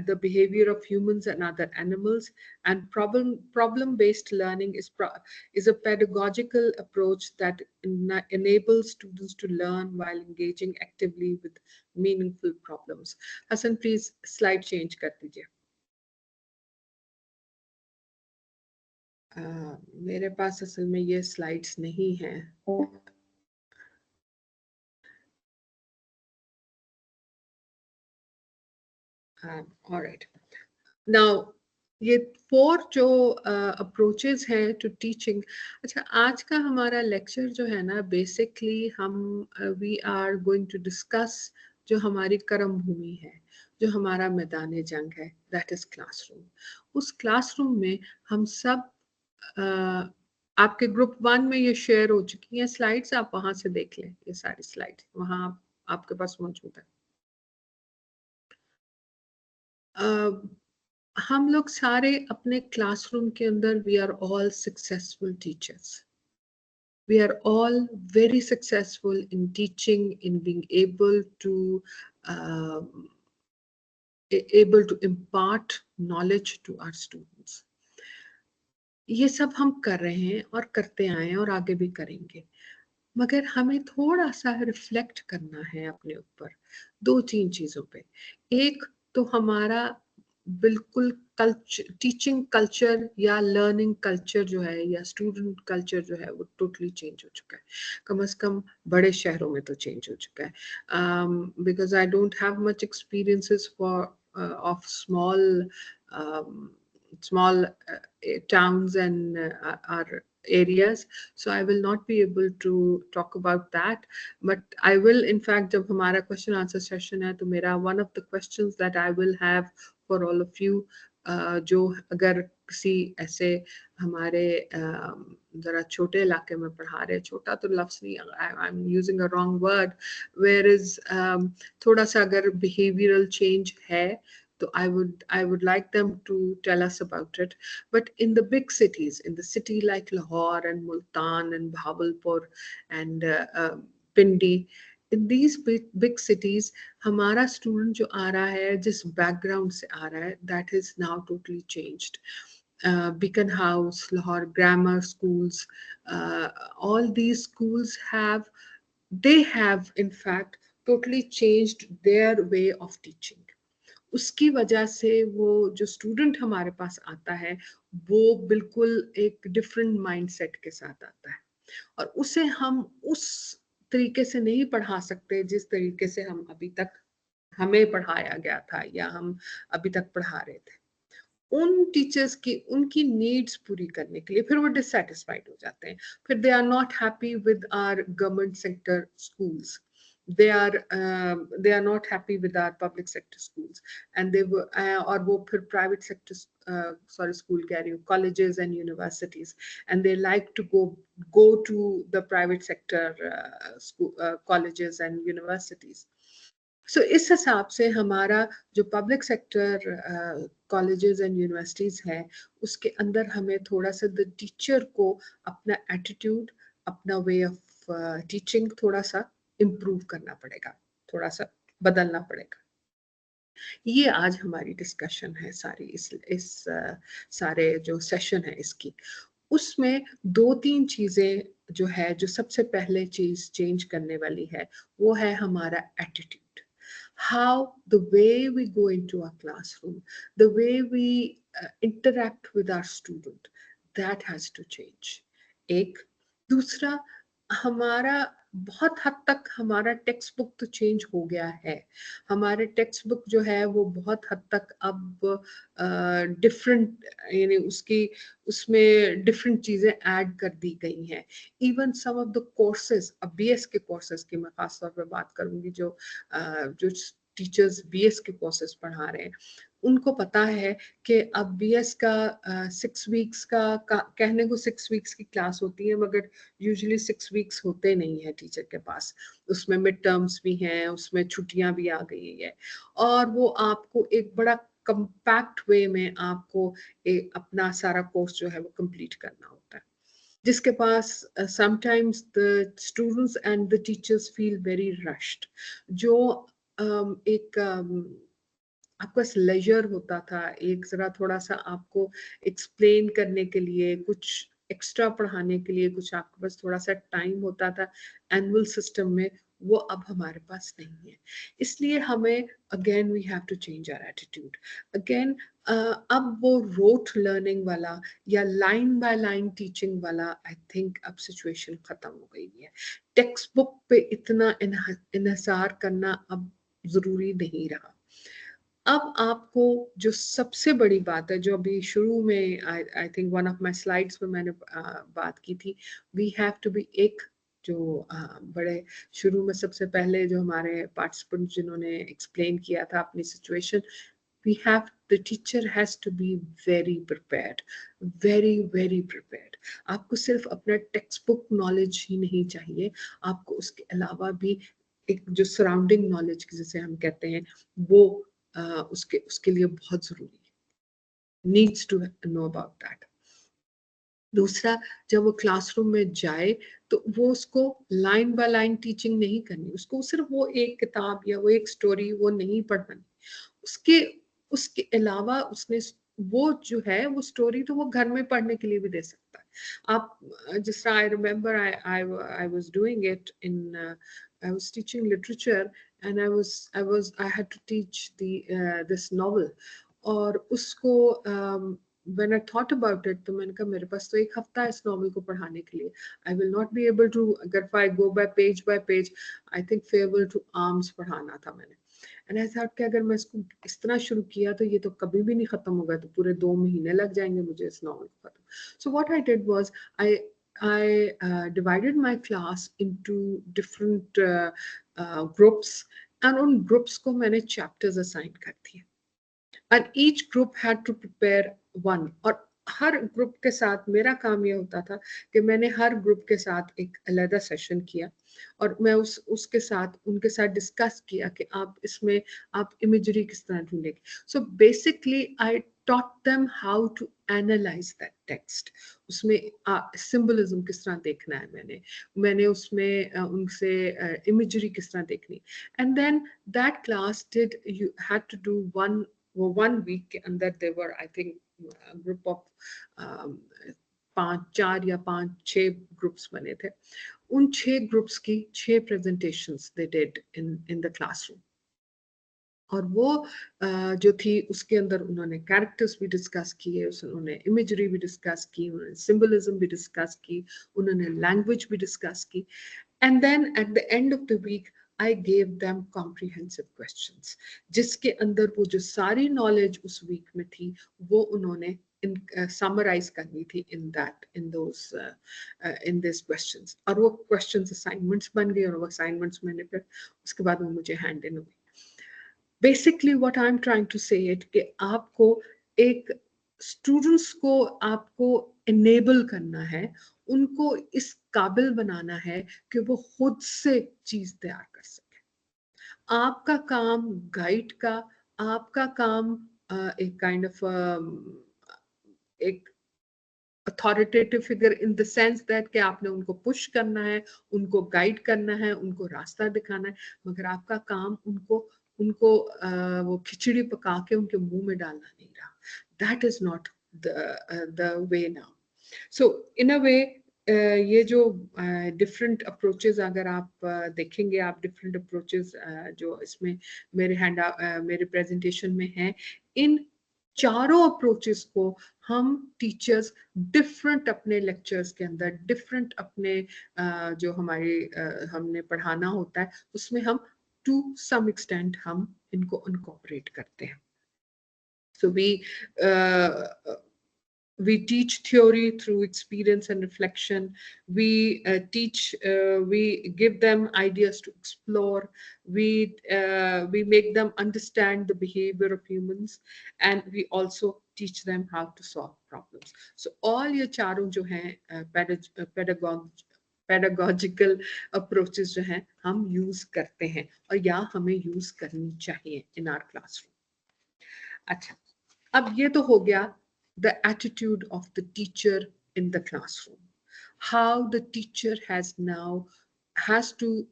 the behavior of humans and other animals, and problem-based learning is a pedagogical approach that enables students to learn while engaging actively with meaningful problems. Hassan, please slide change कर दीजिए। मेरे पास असल में ये स्लाइड्स नहीं हैं। All right. Now, ये 4 जो अप्रोचेस हैं टू टीचिंग। अच्छा, आज का हमारा लेक्चर जो है ना, बेसिकली हम we are going to discuss जो हमारी कर्म भूमि है, जो हमारा मैदान जंग है, दैट इज क्लासरूम। उस क्लासरूम में हम सब आपके ग्रुप 1 में ये शेयर हो चुकी हैं स्लाइड्स, आप वहां से देख लें। ये सारी स्लाइड वहां आपके पास मौजूद है। हम लोग सारे अपने क्लासरूम के अंदर we are all successful teachers. We are all very successful in teaching, in being able to impart knowledge to our students. ये सब हम कर रहे हैं और करते आए हैं और आगे भी करेंगे, मगर हमें थोड़ा सा रिफ्लेक्ट करना है अपने ऊपर 2-3 चीजों पे। एक तो हमारा बिल्कुल टीचिंग कल्चर या लर्निंग कल्चर जो है या स्टूडेंट कल्चर जो है वो टोटली चेंज हो चुका है। कम से कम बड़े शहरों में तो चेंज हो चुका है, because I don't have much experiences for of small towns and our areas, so I will not be able to talk about that, but I will, in fact, jab hamara question answer session hai to mera one of the questions that I will have for all of you, जो अगर किसी ऐसे हमारे जरा छोटे इलाके में पढ़ा रहे, छोटा तो लफ्ज नहीं, I am using a wrong word, where is थोड़ा सा अगर बिहेवियरल चेंज है, so I would like them to tell us about it. But in the big cities, in the city like Lahore and Multan and Bahawalpur and Pindi, in these big cities, हमारा student जो आ रहा है, जिस background से आ रहा है, that is now totally changed. Beacon House, Lahore Grammar Schools, all these schools have in fact totally changed their way of teaching. उसकी वजह से वो जो स्टूडेंट हमारे पास आता है वो बिल्कुल एक डिफरेंट माइंडसेट के साथ आता है, और उसे हम उस तरीके से नहीं पढ़ा सकते जिस तरीके से हम अभी तक हमें पढ़ाया गया था या हम अभी तक पढ़ा रहे थे। उन टीचर्स की उनकी नीड्स पूरी करने के लिए फिर वो डिससैटिस्फाइड हो जाते हैं, फिर they are not happy with our government sector schools, they are not happy with our public sector schools, and they were or wo phir private sector school keh rahi hu, colleges and universities, and they like to go to the private sector school, colleges and universities. So इस हिसाब से हमारा जो public sector colleges and universities है उसके अंदर हमें थोड़ा सा द टीचर को अपना एटीट्यूड, अपना वे ऑफ टीचिंग थोड़ा सा इम्प्रूव करना पड़ेगा, थोड़ा सा बदलना पड़ेगा। ये आज हमारी डिस्कशन है सारी इस सारे जो सेशन है इसकी। उसमें 2-3 चीजें जो है, जो सबसे पहले चीज चेंज करने वाली है वो है हमारा attitude. How the way we go into our classroom, the way we interact with our student, that has to change. एक दूसरा, हमारा बहुत हद तक हमारा टेक्स्ट बुक तो चेंज हो गया है। हमारे टेक्स्ट बुक जो है वो बहुत हद तक अब डिफरेंट, यानी उसमें डिफरेंट चीजें ऐड कर दी गई हैं। Even some of the courses, अब बीएस के कोर्सेज की मैं खास तौर पे बात करूंगी, जो टीचर्स बीएस के कोर्सेज पढ़ा रहे हैं उनको पता है कि अब बीएस का 6 वीक्स का कहने को 6 वीक्स की क्लास होती है, मगर यूजुअली 6 वीक्स होते नहीं है टीचर के पास। उसमें मिड टर्म्स भी हैं, उसमें छुट्टियां भी आ गई है, और वो आपको एक बड़ा कंपैक्ट वे में आपको अपना सारा कोर्स जो है वो कंप्लीट करना होता है, जिसके पास sometimes the students and the teachers feel very rushed. जो एक आपका लेजर होता था, एक जरा थोड़ा सा आपको एक्सप्लेन करने के लिए, कुछ एक्स्ट्रा पढ़ाने के लिए, कुछ आपके पास थोड़ा सा टाइम होता था एनुअल सिस्टम में, वो अब हमारे पास नहीं है। इसलिए हमें again we have to change our attitude again. अब वो रोट लर्निंग वाला या लाइन बाय लाइन टीचिंग वाला आई थिंक अब सिचुएशन खत्म हो गई है। टेक्स्ट बुक पे इतना इन्हिसार करना अब जरूरी नहीं रहा। अब आपको जो सबसे बड़ी बात है, जो अभी शुरू में I think one of my slides पे मैंने बात की थी, वी हैव टू बी एक जो बड़े शुरू में सबसे पहले जो हमारे पार्टिसिपेंट जिन्होंने एक्सप्लेन किया था अपनी situation, the teacher has to be very prepared, very prepared. आपको सिर्फ अपना टेक्स्ट बुक नॉलेज ही नहीं चाहिए, आपको उसके अलावा भी एक जो सराउंडिंग नॉलेज जिसे हम कहते हैं वो उसके लिए बहुत जरूरी है, needs to know about that. दूसरा, जब वो क्लासरूम में जाए तो वो उसको लाइन बाय लाइन टीचिंग नहीं करनी, उसको सिर्फ वो एक किताब या वो एक स्टोरी वो नहीं पढ़ानी, उसके उसके अलावा उसने वो जो है वो स्टोरी तो वो घर में पढ़ने के लिए भी दे सकता है। आप जिस तरह I remember I was doing it in I was teaching literature and I had to teach this novel, और उसको when I thought about it, तो मैंने कहा मेरे पास तो एक हफ्ता है इस नॉवल को पढ़ाने के लिए, I will not be able to, अगर I go by page, I think Farewell to Arms पढ़ाना था मैंने, and I thought कि अगर मैं इसको इस तरह शुरू किया तो ये तो कभी भी नहीं खत्म होगा, तो पूरे 2 महीने लग जाएंगे मुझे इस नॉवल को खत्म. So what I did was I divided my class into different groups, and उन groups को मैंने chapters assign कर दिए. And each group had to prepare one. और हर ग्रुप के साथ मेरा काम ये होता था कि मैंने हर ग्रुप के साथ एक अलग सेशन किया, और मैं उसके साथ उनके साथ डिस्कस किया कि आप इसमें आप इमेजरी किस तरह ढूंढेंगे. So basically I taught them how to analyze that text. उसमें सिंबलिज्म किस तरह देखना है, मैंने उसमें उनसे इमेजरी किस तरह देखनी. And then that class you had to do one week के अंदर there were I think a group of 4 या 5-6 ग्रुप्स बने थे. उन 6 ग्रुप्स की 6 presentations they did in the classroom. और वो जो थी उसके अंदर उन्होंने कैरेक्टर्स भी डिस्कस किए, उन्होंने इमेजरी भी डिस्कस की, उन्होंने सिंबलिज्म भी डिस्कस की, उन्होंने लैंग्वेज भी डिस्कस की. And then at the end of the week I gave them comprehensive questions, जिसके अंदर वो जो सारी नॉलेज उस वीक में थी वो उन्होंने summarize करनी थी in these questions. और वो questions assignments बन गए, और वो assignments मैंने फिर उसके बाद वो मुझे hand in हुई. Basically what I'm trying to say it कि आपको एक स्टूडेंट्स को आपको enable करना है, उनको इस काबिल बनाना है कि वो खुद से चीज तैयार कर सके. आपका काम गाइड का, आपका काम एक काइंड ऑफ एक authoritative figure in the sense that कि आपने उनको पुश करना है, उनको गाइड करना है, उनको रास्ता दिखाना है, मगर आपका काम उनको वो खिचड़ी पका के उनके मुंह में डालना नहीं रहा. That is not the way now. So in a way ये जो डिफरेंट अप्रोचेस अगर आप देखेंगे, आप डिफरेंट अप्रोचेस जो इसमें मेरे प्रेजेंटेशन में हैं, इन चारों अप्रोचेस को हम टीचर्स डिफरेंट अपने लेक्चर्स के अंदर, डिफरेंट अपने जो हमने पढ़ाना होता है उसमें हम टू सम एक्सटेंट हम इनको इनकॉर्पोरेट करते हैं. So we teach theory through experience and reflection. We we give them ideas to explore. We make them understand the behavior of humans, and we also teach them how to solve problems. So all ये चारों जो हैं pedagogical approaches जो हैं हम use करते हैं, और या हमें use करनी चाहिए in our classroom. अच्छा, अब ये तो हो गया the attitude of the teacher in the classroom. How the teacher has to,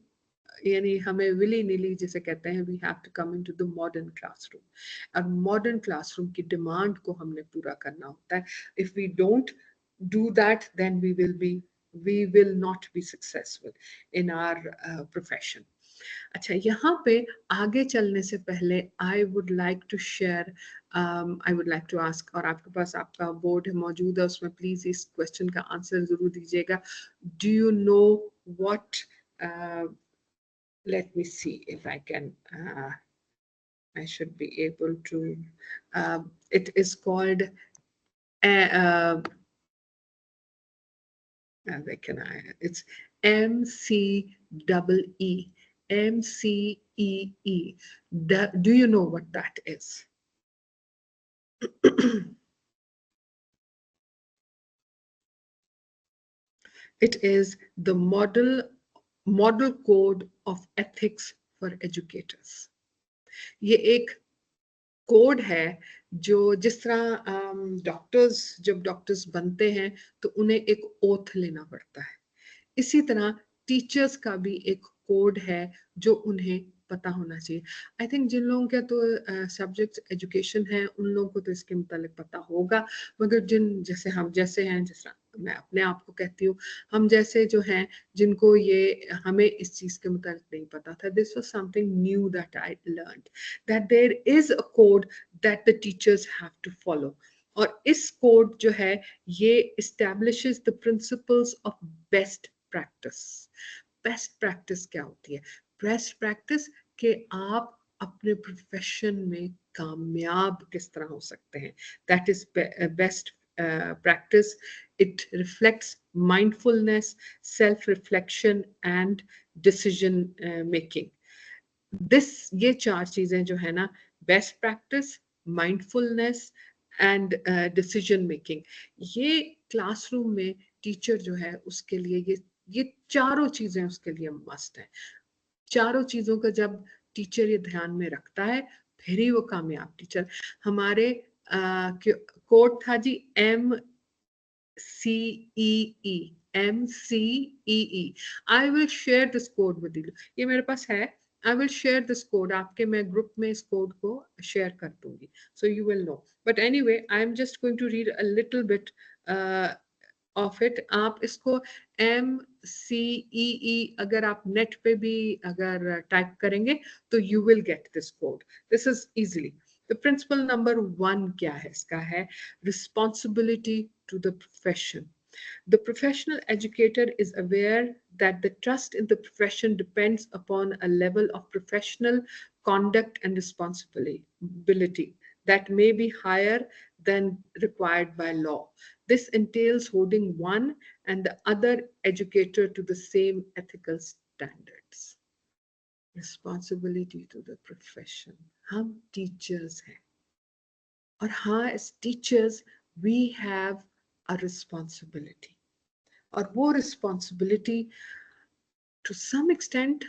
यानी हमें willy nilly जिसे कहते हैं, we have to come into the modern classroom. और modern classroom की demand को हमने पूरा करना होता है. If we don't do that, then we will not be successful in our profession. अच्छा, यहाँ पे आगे चलने से पहले I would like to share, I would like to ask, और आपके पास आपका बोर्ड मौजूद है, उसमें प्लीज इस क्वेश्चन का आंसर जरूर दीजिएगा. Do you know what, let me see if I can, I should be able to, it is called, it's MCEE. MCEE. Do you know what that is? It is the model code of ethics for educators. ये एक कोड है जो जिस तरह डॉक्टर्स जब डॉक्टर्स बनते हैं तो उन्हें एक ओथ लेना पड़ता है, इसी तरह टीचर्स का भी एक कोड है जो उन्हें पता होना चाहिए। आई थिंक जिन लोगों के तो सब्जेक्ट एजुकेशन है उन लोगों को तो इसके मुतालिक पता होगा, मगर जिन जैसे हम जैसे हैं, जिस तरह मैं अपने आप को कहती हूँ, हम जैसे जो हैं जिनको ये हमें इस चीज के मुतालिक नहीं पता था, this was something new that I learned, that there is a code that the teachers have to follow. और इस कोड जो है ये establishes the principles of best practice. Best practice क्या होती है? बेस्ट प्रैक्टिस कि आप अपने प्रोफेशन में कामयाब किस तरह हो सकते हैं, that is best practice. It reflects mindfulness, self reflection and decision making. ये चार चीजें जो है ना, best practice, mindfulness and decision making, ये क्लासरूम में टीचर जो है उसके लिए ये चारों चीजें उसके लिए मस्ट है। चारों चीजों का जब टीचर ये ध्यान में रखता है फिर ही वो कामयाब टीचर। हमारे कोड था जी MCEE। I will share this code with you, ये मेरे पास है। I will share this code, आपके मैं ग्रुप में इस कोड को शेयर कर दूंगी, so you will know. But anyway, I'm just going to read a little bit of it. आप इसको MCEE अगर आप नेट पे भी अगर टाइप करेंगे तो you will get this code. This is easily. The principle number 1 क्या है? इसका है responsibility to the profession. The professional educator is aware that the trust in the profession depends upon a level of professional conduct and responsibility that may be higher than required by law. This entails holding one and the other educator to the same ethical standards. Responsibility to the profession. हम teachers हैं और हाँ, as teachers we have a responsibility, और वो responsibility to some extent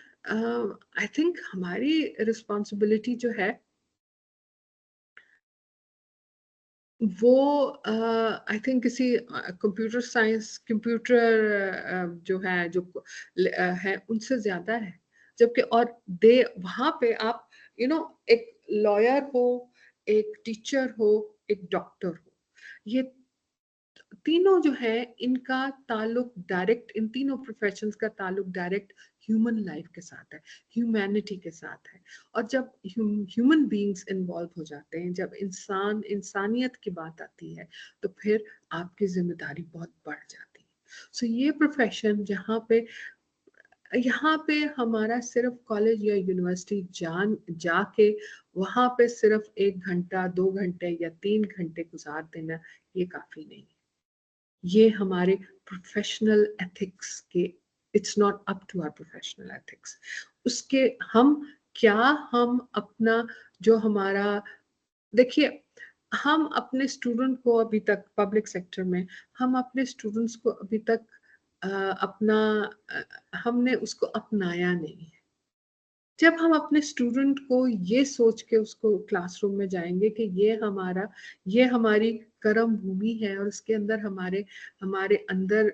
I think हमारी responsibility जो है वो आई थिंक किसी कंप्यूटर साइंस कंप्यूटर जो है जो है उनसे ज्यादा है, जबकि और दे वहां पे आप एक लॉयर हो, एक टीचर हो, एक डॉक्टर हो, ये तीनों जो है इनका ताल्लुक डायरेक्ट, इन तीनों प्रोफेशंस का ताल्लुक डायरेक्ट ह्यूमन लाइफ के साथ है, ह्यूमैनिटी के साथ है। और जब ह्यूमन बीइंग्स इन्वॉल्व हो जाते हैं, जब इंसानियत की बात आती है तो फिर आपकी जिम्मेदारी बहुत बढ़ जाती है। सो ये प्रोफेशन यहाँ पे हमारा सिर्फ कॉलेज या यूनिवर्सिटी जाके वहां पे सिर्फ 1 घंटा 2 घंटे या 3 घंटे गुजार देना ये काफी नहीं है। ये हमारे प्रोफेशनल एथिक्स के, it's not up to our professional ethics, उसके हम अपना जो हमारा, देखिए हम अपने स्टूडेंट को अभी तक पब्लिक सेक्टर में हम अपने स्टूडेंट्स को अभी तक हमने उसको अपनाया नहीं है। जब हम अपने स्टूडेंट को ये सोच के उसको क्लासरूम में जाएंगे कि ये हमारी कर्म भूमि है और इसके अंदर हमारे अंदर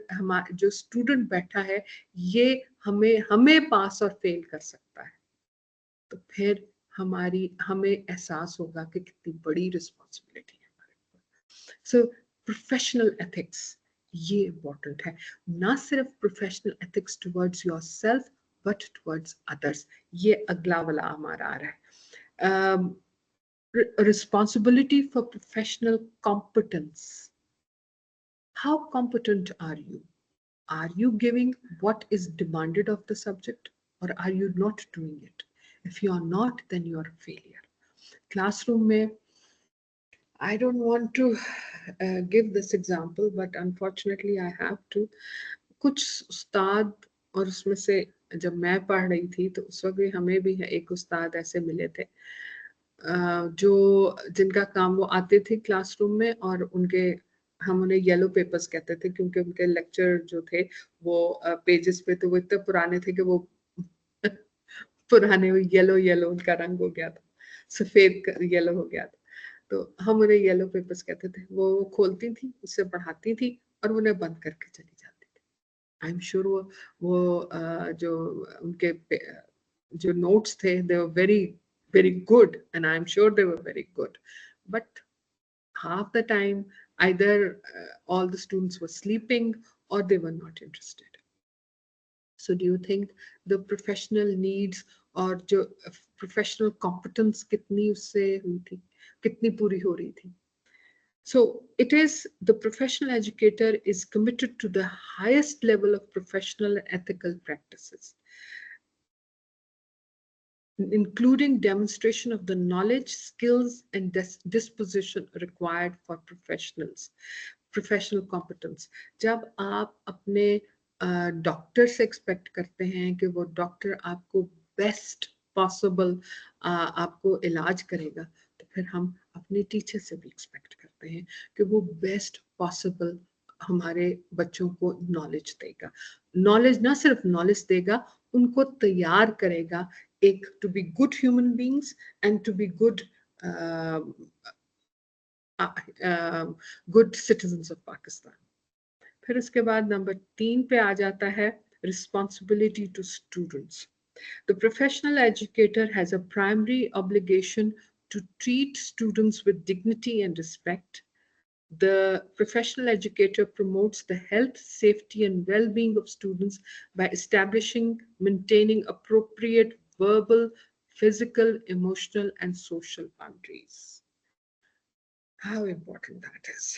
जो स्टूडेंट बैठा है ये हमें पास और फेल कर सकता है, तो फिर हमें एहसास होगा कि कितनी बड़ी रिस्पॉन्सिबिलिटी है हमारे ऊपर। सो प्रोफेशनल एथिक्स ये इम्पोर्टेंट है, ना सिर्फ professional ethics towards yourself but towards others. ये अगला वाला हमारा आ रहा है, responsibility for professional competence. How competent are you? Are you giving what is demanded of the subject, or are you not doing it? If you are not, then you are a failure. Classroom mein, I don't want to give this example, but unfortunately I have to. कुछ उस्ताद, और उसमें से जब मैं पढ़ रही थी तो उस वक्त भी हमें भी एक उस्ताद ऐसे मिले थे जो जिनका काम वो आते थे क्लासरूम में और हम उन्हें येलो पेपर्स कहते थे क्योंकि उनके लेक्चर जो थे वो पेजेस पे तो वो इतने पुराने थे कि वो पुराने येलो उनका रंग हो गया था। सफेद येलो हो गया था। तो हम उन्हें येलो पेपर्स कहते थे। वो खोलती थी, उससे पढ़ाती थी और उन्हें बंद करके चली जाती थी। आई एम श्योर वो जो उनके जो notes थे, they were very good, and I'm sure they were very good, but half the time either all the students were sleeping or they were not interested. So do you think the professional needs और जो professional competence कितनी उससे हुई थी, कितनी पूरी हो रही थी? So it is, the professional educator is committed to the highest level of professional and ethical practices, including demonstration of the knowledge, skills, and disposition required for professional competence. जब आप अपने डॉक्टर से एक्सपेक्ट करते हैं कि वो डॉक्टर आपको बेस्ट पॉसिबल आपको इलाज करेगा, तो फिर हम अपने टीचर से भी एक्सपेक्ट करते हैं कि वो बेस्ट पॉसिबल हमारे बच्चों को नॉलेज देगा। नॉलेज ना सिर्फ नॉलेज देगा, उनको तैयार करेगा एक to be good human beings and to be good citizens of Pakistan. फिर उसके बाद नंबर 3 पे आ जाता है responsibility to students. The professional educator has a primary obligation to treat students with dignity and respect. The professional educator promotes the health, safety, and well-being of students by establishing, maintaining appropriate verbal, physical, emotional, and social boundaries. How important that is.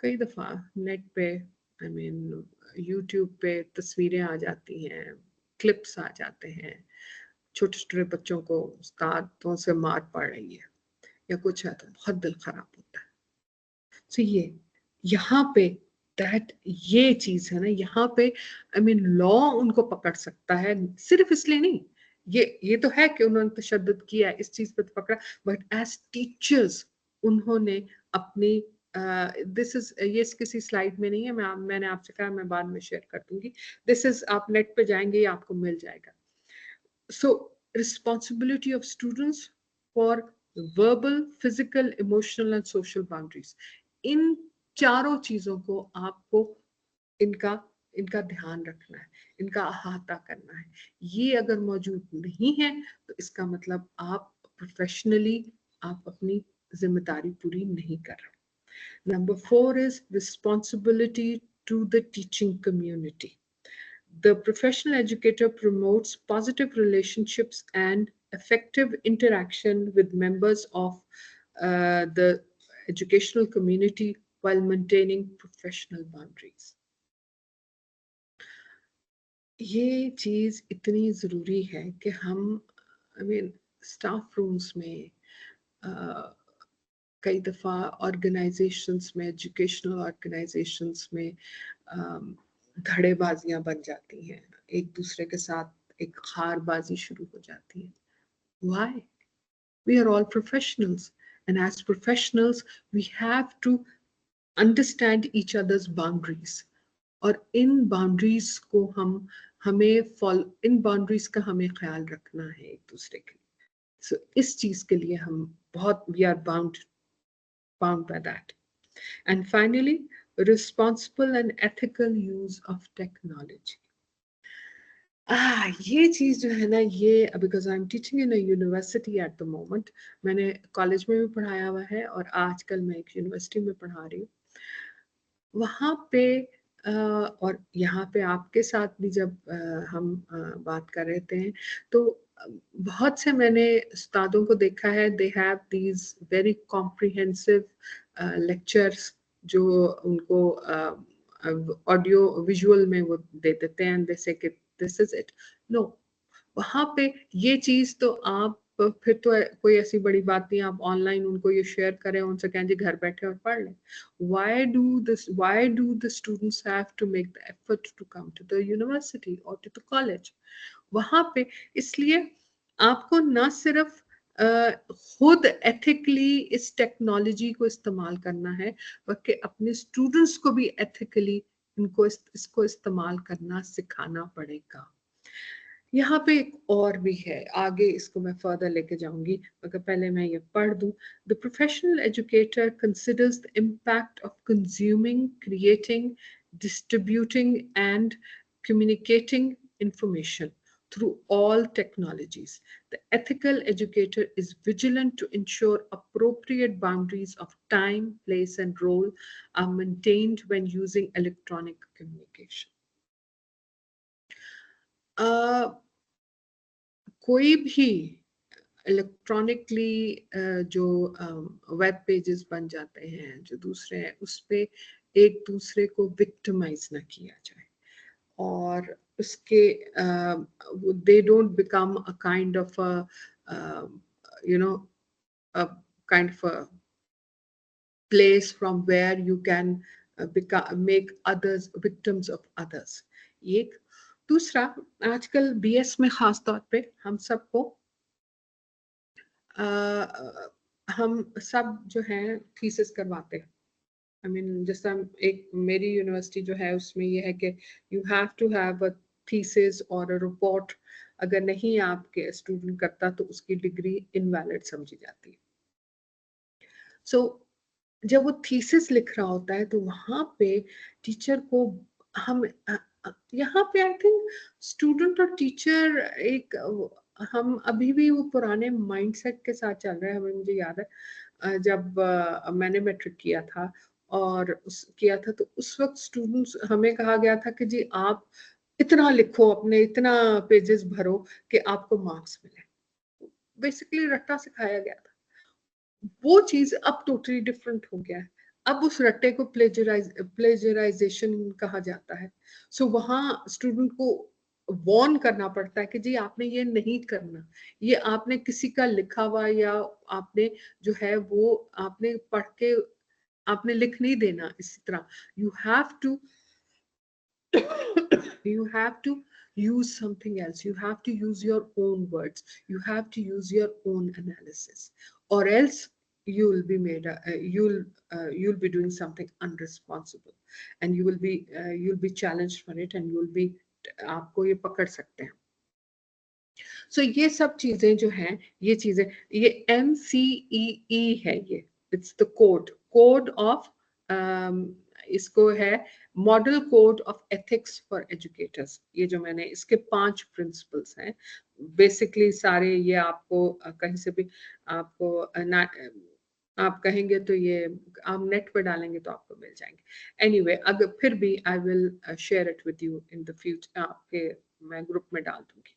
कई दफा नेट पे, I mean YouTube पे तस्वीरें आ जाती हैं, क्लिप्स आ जाते हैं, छोटे छोटे बच्चों को उस्तादों से मार पड़ रही है या कुछ है, तो बहुत दिल खराब होता है। So ये यहाँ पे ये चीज है ना, यहाँ पे I mean लॉ उनको पकड़ सकता है, सिर्फ इसलिए नहीं, ये तो है कि उन्होंने तशद्दुद किया, इस चीज पे तो पकड़ा, बट एज टीचर्स उन्होंने अपनी दिस इज, ये किसी स्लाइड में नहीं है, मैंने आपसे कहा मैं बाद में शेयर कर दूंगी, दिस इज, आप नेट पे जाएंगे आपको मिल जाएगा। सो responsibility of students for verbal, physical, emotional and social boundaries. इन चारों चीजों को आपको इनका ध्यान रखना है, इनका अहाता करना है। ये अगर मौजूद नहीं है तो इसका मतलब आप प्रोफेशनली आप अपनी जिम्मेदारी पूरी नहीं कर रहे। Number 4 is responsibility to the teaching community. The professional educator promotes positive relationships and effective interaction with members of the educational community while maintaining professional boundaries. ये चीज इतनी जरूरी है कि हम स्टाफ रूम्स में कई दफा ऑर्गेनाइजेशंस में, एजुकेशनल ऑर्गेनाइजेशंस में धड़ेबाजियां बन जाती हैं, एक दूसरे के साथ एक खारबाजी शुरू हो जाती है। Why? We are all professionals, and as professionals we have to understand each other's boundaries, और इन बाउंड्रीज को इन बाउंड्रीज का हमें ख्याल रखना है एक दूसरे के लिए। सो इस चीज के लिए हम बहुत, we are bound by that. And finally, responsible and ethical use of technology. ये चीज जो है ना, ये because I'm teaching in a university at the moment, मैंने कॉलेज में भी पढ़ाया हुआ है और आजकल मैं एक यूनिवर्सिटी में पढ़ा रही हूँ। वहाँ पे और यहाँ पे आपके साथ भी जब हम बात कर रहे थे, तो बहुत से मैंने उस्तादों को देखा है, they have these very comprehensive lectures जो उनको ऑडियो विजुअल में वो दे देते हैं, जैसे कि दिस इज इट। नो, वहाँ पे ये चीज तो आप फिर तो कोई ऐसी बड़ी बात नहीं, आप ऑनलाइन उनको ये शेयर करें, उनसे कहें जी घर बैठे और पढ़ लें। Why do the students have to make the effort to come to the university or to the college? वहाँ पे इसलिए आपको ना सिर्फ खुद एथिकली इस टेक्नोलॉजी को इस्तेमाल करना है, बल्कि अपने स्टूडेंट्स को भी एथिकली इसको इस्तेमाल करना सिखाना पड़ेगा। यहाँ पे एक और भी है, आगे इसको मैं फर्दर लेके जाऊंगी, मगर पहले मैं ये पढ़ दूं. The professional educator considers the impact of consuming, creating, distributing and communicating information through all technologies. The ethical educator is vigilant to ensure appropriate boundaries of time, place, and role are maintained when using electronic communication. कोई भी इलेक्ट्रॉनिकली जो वेब पेजेस बन जाते हैं जो दूसरे हैं, उस पे एक दूसरे को विक्टिमाइज ना किया जाए, और उसके they don't become a kind of you know a kind of a place from where you can make others victims of others. एक दूसरा, आजकल बीएस में खास तौर पे हम सबको हम सब जो है थीसिस करवाते हैं. आई मीन जैसा एक मेरी यूनिवर्सिटी जो है उसमें ये है कि you have to have a thesis और अ रिपोर्ट. अगर नहीं आपके स्टूडेंट करता तो उसकी डिग्री इनवैलिड समझी जाती है. सो जब वो थीसिस लिख रहा होता है तो वहां पे टीचर को हम यहाँ पे आई थिंक स्टूडेंट और टीचर एक हम अभी भी वो पुराने माइंडसेट के साथ चल रहे हैं. हमें मुझे याद है जब मैंने मैट्रिक किया था और किया था तो उस वक्त स्टूडेंट्स हमें कहा गया था कि जी आप इतना लिखो, अपने इतना पेजेस भरो कि आपको मार्क्स मिले. बेसिकली रट्टा सिखाया गया था. वो चीज अब टोटली डिफरेंट हो गया है. अब उस रट्टे को प्लेजराइजेशन कहा जाता है. सो वहां स्टूडेंट को वॉर्न करना पड़ता है कि जी आपने ये नहीं करना, ये आपने किसी का लिखा हुआ या आपने जो है वो आपने पढ़ के आपने लिख नहीं देना इसी तरह. You have to you have to use something else. You have to use your own words. You have to use your own analysis, or else you will be made you'll be doing something unresponsible, and you'll be challenged for it, and you'll be आपको ये पकड़ सकते हैं. So ये सब चीजें जो हैं, ये चीजें, ये MCEE है, ये it's the code of इसको है model code of ethics for educators. ये जो मैंने इसके 5 प्रिंसिपल्स हैं बेसिकली सारे. ये आपको कहीं से भी आपको आप कहेंगे तो ये आप नेट पर डालेंगे तो आपको मिल जाएंगे. एनीवे अगर फिर भी I will share it with you in the future. आपके मैं ग्रुप में डाल दूंगी.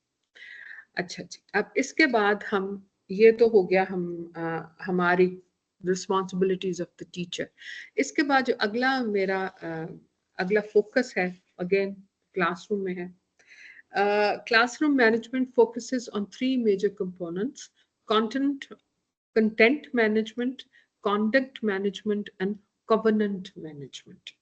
अच्छा जी, अब इसके बाद हम ये तो हो गया हम हमारी रिस्पॉन्सिबिलिटीज ऑफ द टीचर. इसके बाद जो अगला मेरा अगला फोकस है अगेन क्लासरूम में है. Classroom management focuses on 3 major components: content management, conduct management, and covenant management.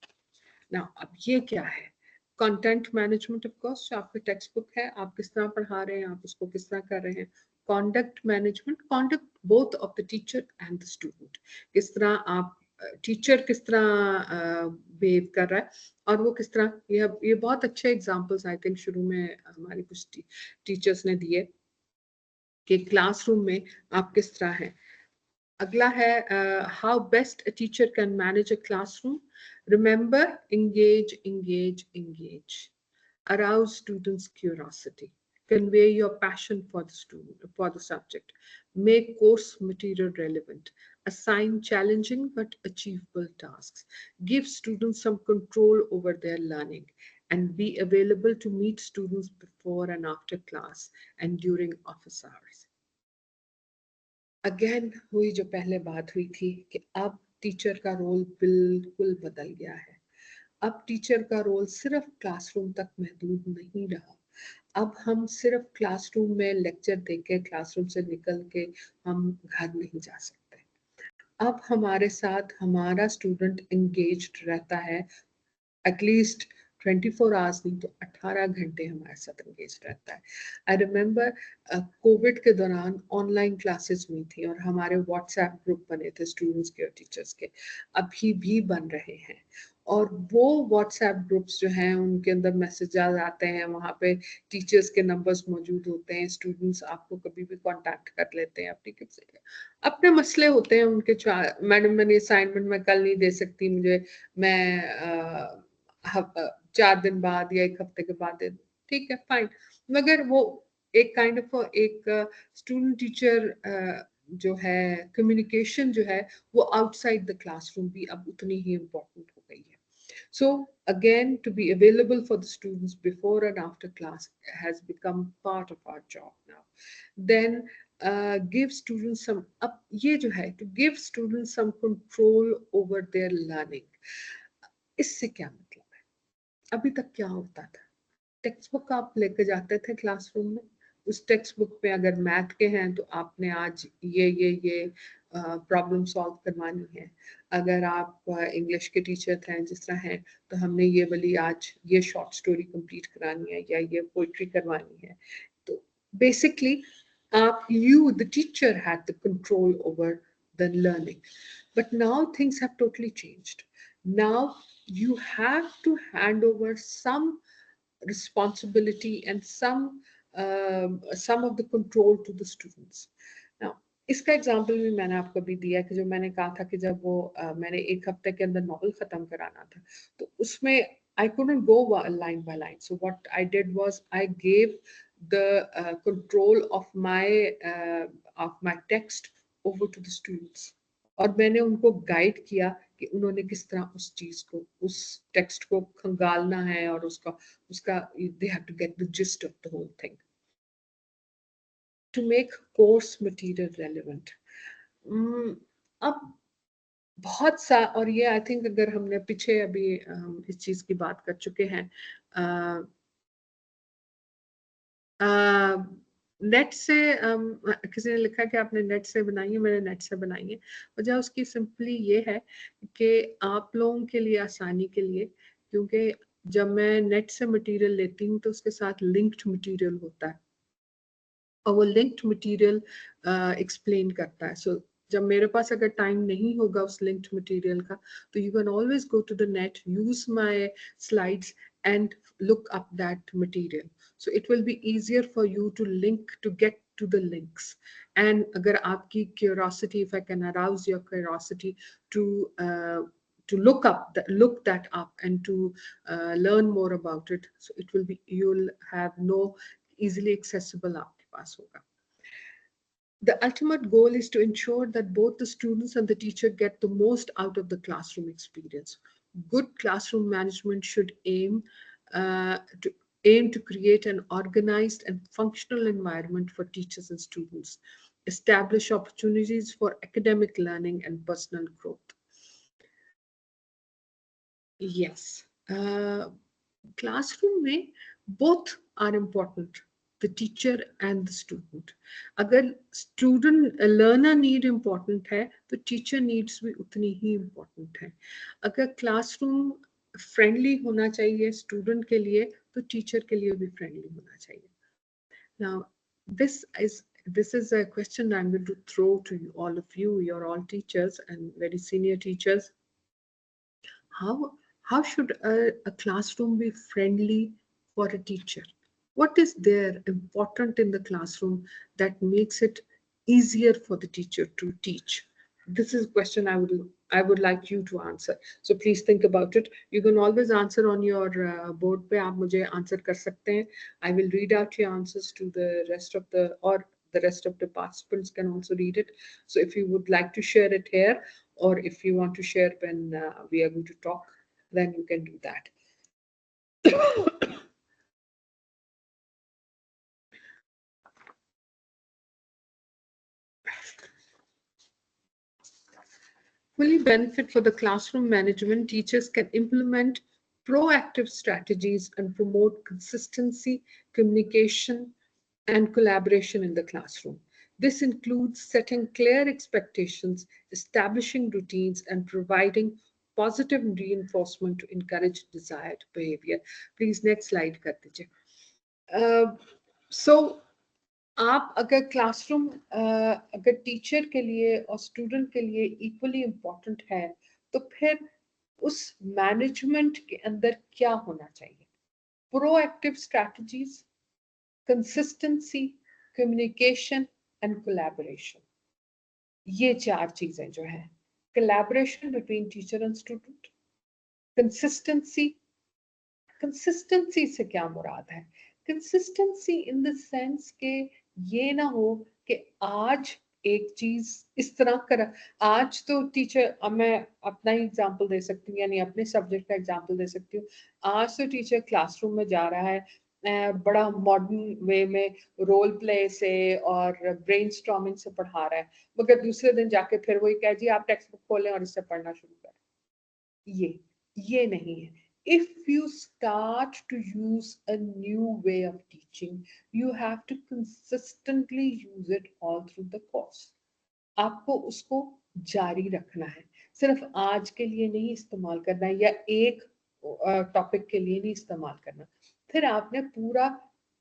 Now, अब ये क्या है? कंटेंट मैनेजमेंट ऑफ कोर्स जो आपकी टेक्स्ट बुक है, आप किस तरह पढ़ा रहे हैं, आप उसको किस तरह कर रहे हैं. Conduct management, conduct both of the teacher and the student. किस तरह आप टीचर किस तरह बिहेव कर रहा है और वो किस तरह. ये बहुत अच्छे एग्जांपल्स आई थिंक शुरू में हमारी कुछ टीचर्स ने दिए कि क्लासरूम में आप किस तरह हैं. अगला है how best a teacher can manage a classroom. Remember, engage. Arouse students' curiosity. Convey your passion for the subject. Make course material relevant. Assign challenging but achievable tasks. Give students some control over their learning, and be available to meet students before and after class and during office hours. Again हुई जो पहले बात हुई थी कि अब टीचर का रोल बिल्कुल बदल गया है. अब टीचर का रोल सिर्फ क्लासरूम तक महदूद नहीं रहा. अब हम सिर्फ क्लासरूम में लेक्चर देके क्लासरूम से निकल के हम घर नहीं जा सकते. अब हमारे साथ हमारा स्टूडेंट एंगेज्ड रहता है एटलीस्ट 24 आवर्स नहीं तो 18 घंटे हमारे साथ एंगेज रहता है. आई रिमेम्बर कोविड के दौरान ऑनलाइन क्लासेस हुई थी और हमारे व्हाट्सएप ग्रुप बने थे स्टूडेंट्स के और टीचर्स के, अभी भी बन रहे हैं. और वो व्हाट्सएप ग्रुप्स जो हैं उनके अंदर मैसेज आते हैं, वहाँ पे टीचर्स के नंबर्स मौजूद होते हैं, स्टूडेंट्स आपको कभी भी कांटेक्ट कर लेते हैं, अपने मसले होते हैं उनके, मैडम मैंने असाइनमेंट में कल नहीं दे सकती, मुझे मैं 4 दिन बाद या 1 हफ्ते के बाद दे दूँ, ठीक है फाइन। मगर वो एक काइंड ऑफ एक स्टूडेंट टीचर जो है कम्युनिकेशन जो है वो आउटसाइड द क्लासरूम भी अब उतनी ही इम्पोर्टेंट हो गई है। So again, to be available for the students before and after class has become part of our job now. Then give students some ये जो है to give students some control over their learning. इससे क्या मतलब है? अभी तक क्या होता था? टेक्स्ट बुक आप लेके जाते थे क्लासरूम में, उस टेक्स्ट बुक पे अगर मैथ के हैं तो आपने आज ये प्रॉब्लम सॉल्व करवानी है। अगर आप इंग्लिश के टीचर थे जिस तरह हैं तो हमने ये वाली आज ये शॉर्ट स्टोरी कंप्लीट करानी है या ये पोइट्री करवानी है। तो बेसिकली आप the teacher had the control over the learning, but now things have totally changed. Now you have to hand over some responsibility and some of the control to the students. Now इसका एग्जाम्पल भी मैंने आपको भी दिया कि जो मैंने कहा था कि जब वो मैंने 1 हफ्ते के अंदर नॉवल खत्म कराना था तो उसमें I couldn't go line by line. So what I did was I gave the control of my text over to the students. और मैंने उनको गाइड किया कि उन्होंने किस तरह उस चीज को, उस टेक्स्ट को खंगालना है और उसका they have to get the gist of the whole thing to make course material relevant. अब बहुत सा, और ये आई थिंक अगर हमने पीछे अभी इस चीज की बात कर चुके हैं, नेट से किसी ने लिखा कि आपने नेट से बनाई है, मैंने नेट से बनाई है। वजह उसकी सिंपली ये है कि आप लोगों के लिए आसानी के लिए, क्योंकि जब मैं नेट से मटेरियल लेती हूँ तो उसके साथ लिंक्ड मटेरियल होता है और वो लिंक्ड मटेरियल एक्सप्लेन करता है। सो जब मेरे पास अगर टाइम नहीं होगा उस लिंक्ड मटेरियल का तो you can always go to the net, use my slides and look up that material. So it will be easier for you to get to the links. And agar aapki curiosity, if I can arouse your curiosity to look that up and to learn more about it, so it will be, you'll have no easily accessible aapke paas hoga. The ultimate goal is to ensure that both the students and the teacher get the most out of the classroom experience. Good classroom management should aim to create an organized and functional environment for teachers and students, establish opportunities for academic learning and personal growth. Yes, classroom mein both are important, the teacher and the student. अगर student learner need important है तो teacher needs भी उतनी ही important है. अगर classroom friendly होना चाहिए student के लिए तो teacher के लिए भी friendly होना चाहिए. Now this is a question I'm going to throw to you, all of you. You're all teachers and very senior teachers. How should a classroom be friendly for a teacher? What is there important in the classroom that makes it easier for the teacher to teach? This is a question I would like you to answer. So please think about it. You can always answer on your board पे आप मुझे answer कर सकते हैं. I will read out your answers to the rest of the participants can also read it. So if you would like to share it here, or if you want to share when we are going to talk, then you can do that. Fully benefit for the classroom management, teachers can implement proactive strategies and promote consistency, communication, and collaboration in the classroom. This includes setting clear expectations, establishing routines, and providing positive reinforcement to encourage desired behavior. Please next slide कर दीजिए. So आप अगर क्लासरूम अगर टीचर के लिए और स्टूडेंट के लिए इक्वली इम्पोर्टेंट है तो फिर उस मैनेजमेंट के अंदर क्या होना चाहिए? Proactive strategies, consistency, communication and collaboration. ये 4 चीजें जो है, collaboration between teacher and student, consistency, consistency से क्या मुराद है? कंसिस्टेंसी इन द सेंस के ये ना हो कि आज एक चीज इस तरह कर, आज तो टीचर, अब मैं अपना ही एग्जांपल दे सकती हूँ, यानी अपने सब्जेक्ट का एग्जांपल दे सकती हूँ। आज तो टीचर क्लासरूम में जा रहा है, बड़ा मॉडर्न वे में रोल प्ले से और ब्रेनस्टॉर्मिंग से पढ़ा रहा है, मगर दूसरे दिन जाके फिर वही कह जी आप टेक्स्ट बुक खोलें और इससे पढ़ना शुरू करें। ये नहीं है। If you start to use a new way of teaching, you have to consistently use it all through the course. आपको उसको जारी रखना है, सिर्फ आज के लिए नहीं इस्तेमाल करना है या एक टॉपिक के लिए नहीं इस्तेमाल करना। फिर आपने पूरा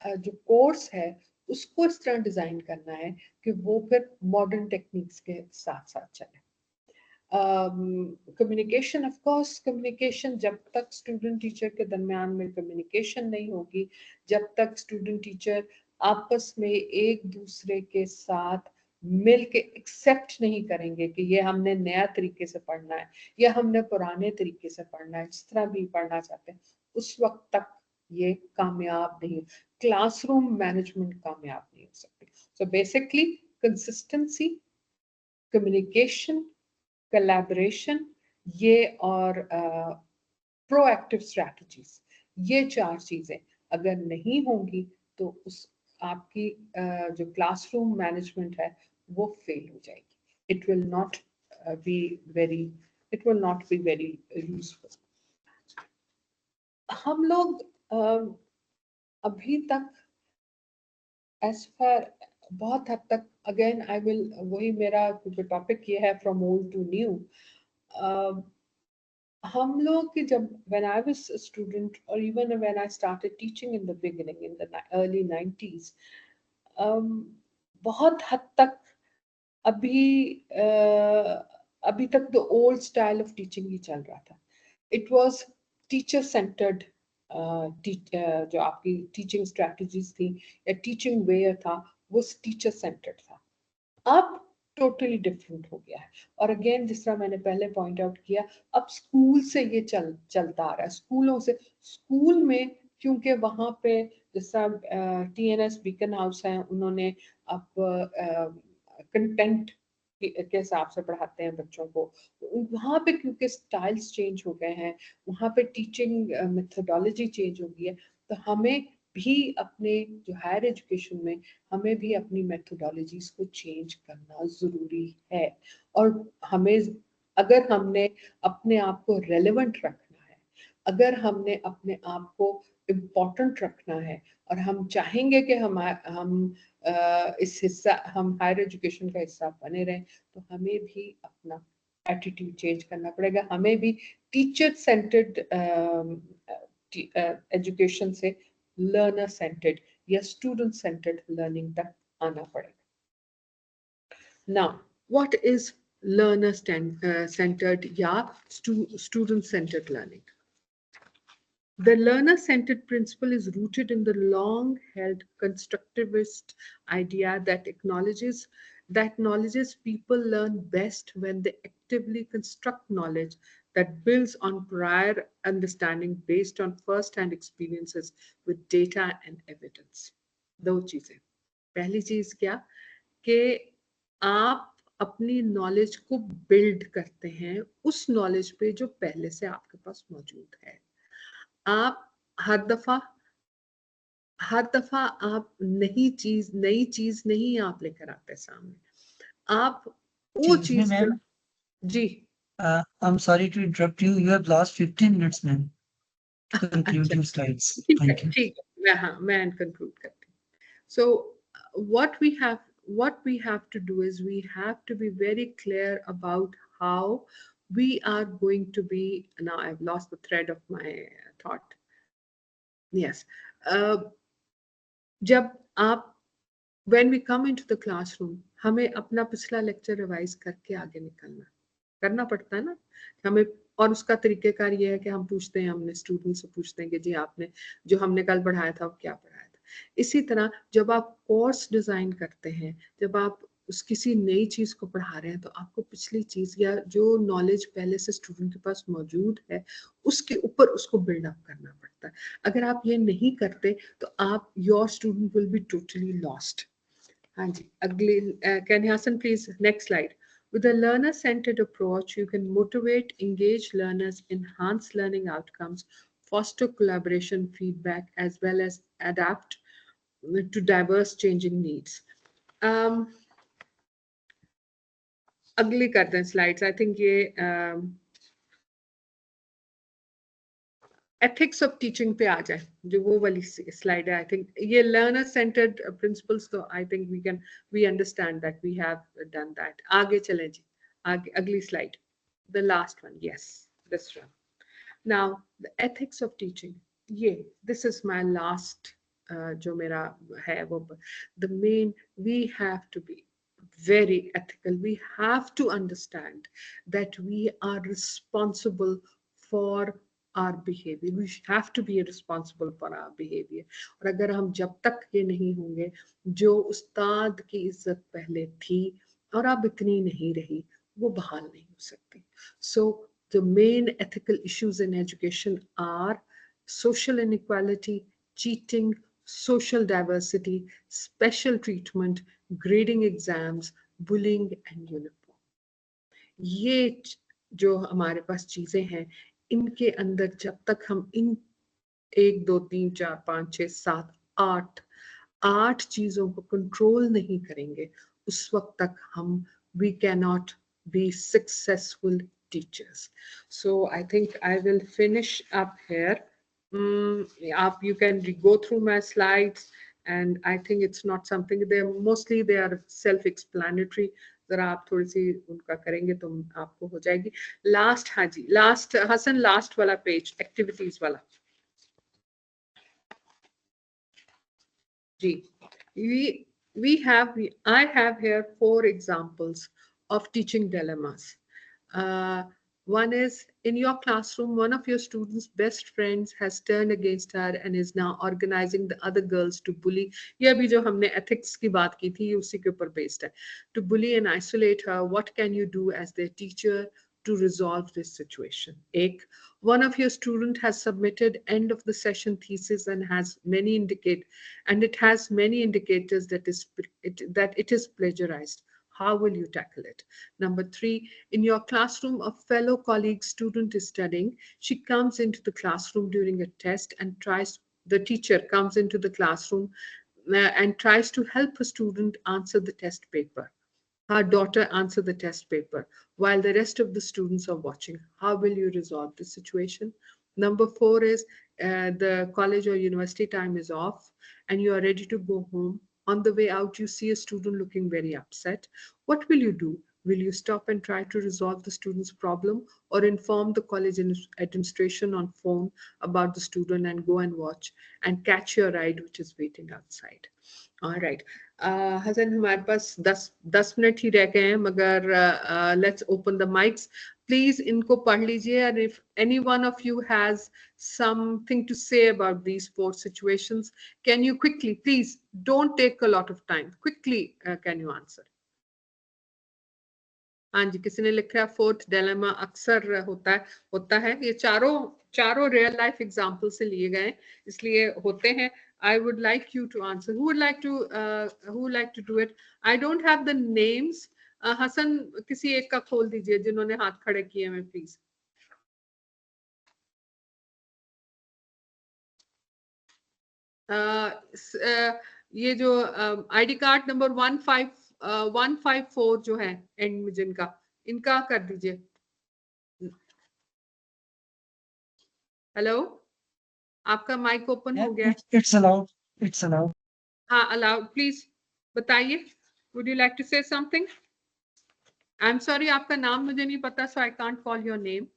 जो कोर्स है उसको इस तरह डिजाइन करना है कि वो फिर मॉडर्न टेक्निक्स के साथ साथ चले। कम्युनिकेशन, ऑफ कोर्स कम्युनिकेशन, जब तक स्टूडेंट टीचर के दरमियान में कम्युनिकेशन नहीं होगी, जब तक स्टूडेंट टीचर आपस में एक दूसरे के साथ मिल के एक्सेप्ट नहीं करेंगे कि ये हमने नया तरीके से पढ़ना है या हमने पुराने तरीके से पढ़ना है, जिस तरह भी पढ़ना चाहते हैं, उस वक्त तक ये कामयाब नहीं, क्लासरूम मैनेजमेंट कामयाब नहीं हो सकती। So basically consistency, communication, collaboration, ये और प्रोएक्टिव स्ट्रैटेजीज, ये 4 चीजें अगर नहीं होंगी तो उस आपकी जो क्लासरूम मैनेजमेंट है वो फेल हो जाएगी। It will not be very useful. हम लोग अभी तक एज फार बहुत हद तक, अगेन आई विल, वही मेरा जो टॉपिक ये है फ्रॉम ओल्ड टू न्यू, हम लोग की जब when I was a student or even when I started teaching in the beginning in the early 90s, बहुत हद तक अभी तक the old style of teaching ही चल रहा था। It was teacher centered, जो आपकी टीचिंग स्ट्रेटजीज थी या टीचिंग वे था वो टीचर सेंटर्ड था। अब टोटली डिफरेंट हो गया है। और अगेन जिस तरह मैंने पहले पॉइंट आउट किया, अब स्कूल से ये चलता आ रहा है, स्कूलों से। स्कूल में क्योंकि वहाँ पे जिस तरह TNS बीकन हाउस है, उन्होंने अब कंटेंट के हिसाब से पढ़ाते हैं बच्चों को, वहाँ पे क्योंकि स्टाइल्स चेंज हो गए हैं, वहाँ पे टीचिंग मेथोडोलॉजी चेंज हो गई है, तो हमें भी अपने जो हायर एजुकेशन में हमें भी अपनी मेथोडोलॉजीज को चेंज करना जरूरी है। और हमें, अगर हमने अपने आप को रेलेवेंट रखना है, अगर हमने अपने आप को इम्पोर्टेंट रखना है, और हम चाहेंगे कि हम हम हायर एजुकेशन का हिस्सा बने रहें, तो हमें भी अपना एटीट्यूड चेंज करना पड़ेगा। हमें भी टीचर सेंटर्ड एजुकेशन से लर्नर सेंटर्ड या स्टूडेंट सेंटर्ड लर्निंग तक आना पड़ेगा। Now, what is learner centered या student centered learning? The learner-centered principle is rooted in the long-held constructivist idea that acknowledges people learn best when they actively construct knowledge that builds on prior understanding based on first-hand experiences with data and evidence. दो चीजें। पहली चीज क्या कि आप अपनी नॉलेज को बिल्ड करते हैं उस नॉलेज पे जो पहले से आपके पास मौजूद है। आप हर दफा आप नई चीज नहीं आप लेकर आते सामने, आप वो चीज जी। I'm sorry to interrupt you. You have lost 15 minutes, ma'am. Conclude your slides. Thank you. ठीक है, मैं conclude करती हूँ। So what we have to do is we have to be very clear about how we are going to be. Now I've lost the thread of my thought. Yes. जब आप when we come into the classroom, हमें अपना पिछला लेक्चर रिवाइज करके आगे करना पड़ता है ना हमें, और उसका तरीकेकार ये है कि हम पूछते हैं, हमने स्टूडेंट से पूछते हैं कि जी आपने जो हमने कल पढ़ाया था वो क्या पढ़ाया था। इसी तरह जब आप कोर्स डिजाइन करते हैं, जब आप उस किसी नई चीज को पढ़ा रहे हैं, तो आपको पिछली चीज या जो नॉलेज पहले से स्टूडेंट के पास मौजूद है उसके ऊपर उसको बिल्डअप करना पड़ता है। अगर आप ये नहीं करते तो आप your student will be totally lost. हाँ जी, अगले can please next slide. With a learner-centered approach, you can motivate, engage learners, enhance learning outcomes, foster collaboration, feedback, as well as adapt to diverse changing needs. अगली करते हैं slides. I think ये ethics of teaching पे आ जाए, जो वो वाली slide है. I think ये learner-centered principles, तो I think we understand that, we have done that. आगे चलें जी. Ugly slide, the last one. Yes, this one. Now the ethics of teaching, this is my last जो मेरा है वो, the main, we have to be very ethical. We have to understand that we are responsible for our behavior. We have to be responsible for our behavior. और अगर हम जब तक ये नहीं होंगे, जो उस्ताद की इज्जत पहले थी और अब इतनी नहीं रही, वो बहाल नहीं हो सकती. So the main ethical issues in education are social inequality, cheating, social diversity, special treatment, grading exams, bullying and uniform. ये जो हमारे पास चीजें हैं, इनके अंदर जब तक हम इन 1 2 3 4 5 6 7 8 चीजों को कंट्रोल नहीं करेंगे, उस वक्त तक हम we cannot be successful teachers. So I think I will finish up here. You can go through my slides, and I think it's not something, they are self-explanatory. जरा आप थोड़ी सी उनका करेंगे तो आपको हो जाएगी. लास्ट, हाँ जी, लास्ट हसन, लास्ट वाला पेज, एक्टिविटीज वाला जी. I have here 4 examples of teaching dilemmas. One is, in your classroom, one of your students' best friends has turned against her and is now organizing the other girls to bully. ये अभी जो हमने ethics की बात की थी, उसी के ऊपर based है. To bully and isolate her, what can you do as their teacher to resolve this situation? One of your student has submitted end of the session thesis and it has many indicators that it is plagiarized. How will you tackle it? Number 3, in your classroom, a fellow colleague student is studying. She comes into the classroom during a test and the teacher comes into the classroom and tries to help a student answer the test paper. Her daughter answered the test paper while the rest of the students are watching. How will you resolve the situation? Number 4 is the college or university time is off and you are ready to go home. On the way out, you see a student looking very upset. What will you do? Will you stop and try to resolve the student's problem, or inform the college administration on phone about the student and go and watch and catch your ride which is waiting outside? All right. Hasan, हमारे पास 10 मिनट ही रह गए हैं, मगर let's open the mics. Please इनको पढ़ लीजिए, and if any one of you has something to say about these 4 situations, can you quickly, please don't take a lot of time, quickly can you answer? हाँ जी, किसी ने लिखा है 4th dilemma अक्सर होता है. ये चारों real life example से लिए गए, इसलिए होते हैं. I would like you to answer. Who would like to do it? I don't have the names. Hasan, किसी एक का खोल दीजिए जिन्होंने हाथ खड़े किए हैं, प्लीज. ये जो आईडी कार्ड नंबर 154 जो है एंड में जिनका, इनका कर दीजिए. हेलो, आपका माइक ओपन हो गया. It's allowed. हाँ, अलाउड. प्लीज बताइए. Would you like to say something? I'm sorry, आपका नाम मुझे नहीं पता, so I can't call your name.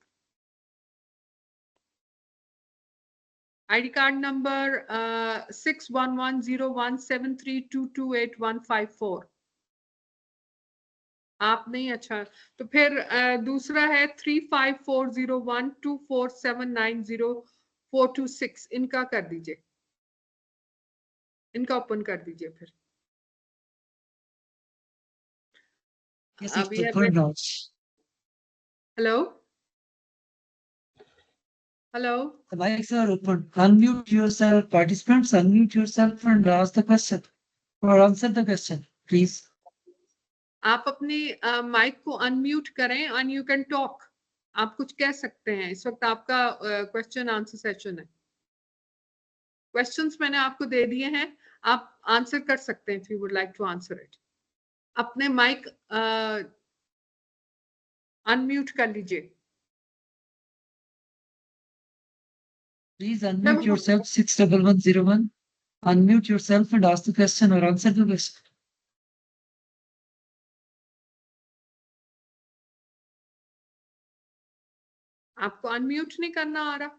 ID card number 6110173228154. आप नहीं, अच्छा तो फिर दूसरा है 3540124790 426, इनका कर दीजिए, इनका ओपन कर दीजिए फिर। Yes, अभी it's है open now. Hello hello, The mics are open. Unmute yourself, participants. Unmute yourself and ask the question or answer the question, please. आप अपनी माइक को अनम्यूट करें एंड यू कैन टॉक। आप कुछ कह सकते हैं, इस वक्त आपका क्वेश्चन आंसर सेशन है। क्वेश्चंस मैंने आपको दे दिए हैं, आप आंसर कर सकते हैं if you would like to answer it. अपने माइक अनम्यूट कर लीजिए। Please unmute yourself, 61101. Unmute yourself and ask the question or answer the question. आपको अनम्यूट नहीं करना आ रहा?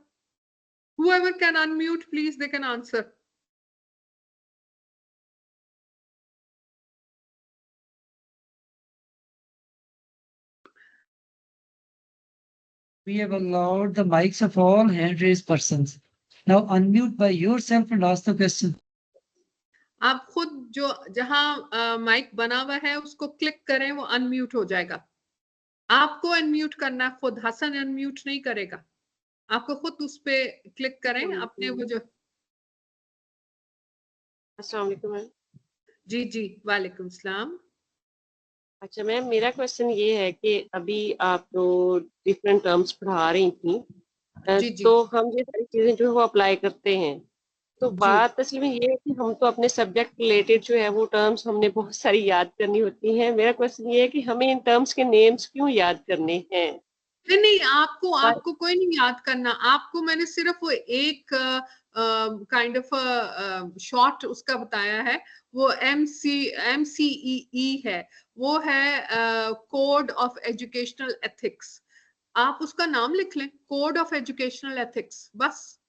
Whoever can unmute, please, they can answer. We have allowed the mics of all hand raised persons. Now unmute by yourself and ask the question. आप खुद जो जहां माइक बना हुआ है उसको क्लिक करें, वो अनम्यूट हो जाएगा। आपको अनम्यूट करना, खुद हसन अनम्यूट नहीं करेगा। आपको खुद उस पे क्लिक करें अपने वो जो। अस्सलाम वालेकुम मैम। जी जी, वालेकुम सलाम। अच्छा मैम, मेरा क्वेश्चन ये है कि अभी आप जो डिफरेंट टर्म्स पढ़ा रही थी, जी जी तो हम ये सारी चीजें जो है वो अप्लाई करते हैं, तो जी। बात असल में ये है कि हम तो अपने सब्जेक्ट रिलेटेड जो है वो टर्म्स हमने बहुत सारी याद करनी होती हैं। मेरा क्वेश्चन ये है कि हमें इन टर्म्स के नेम्स क्यों याद करने हैं? नहीं नहीं, आपको कोई नहीं याद करना। आपको मैंने सिर्फ वो एक काइंड ऑफ शॉर्ट उसका बताया है। वो MCEE है, वो है कोड ऑफ एजुकेशनल एथिक्स। आप उसका नाम लिख लें, कोड ऑफ एजुकेशनल एथिक्स, बस।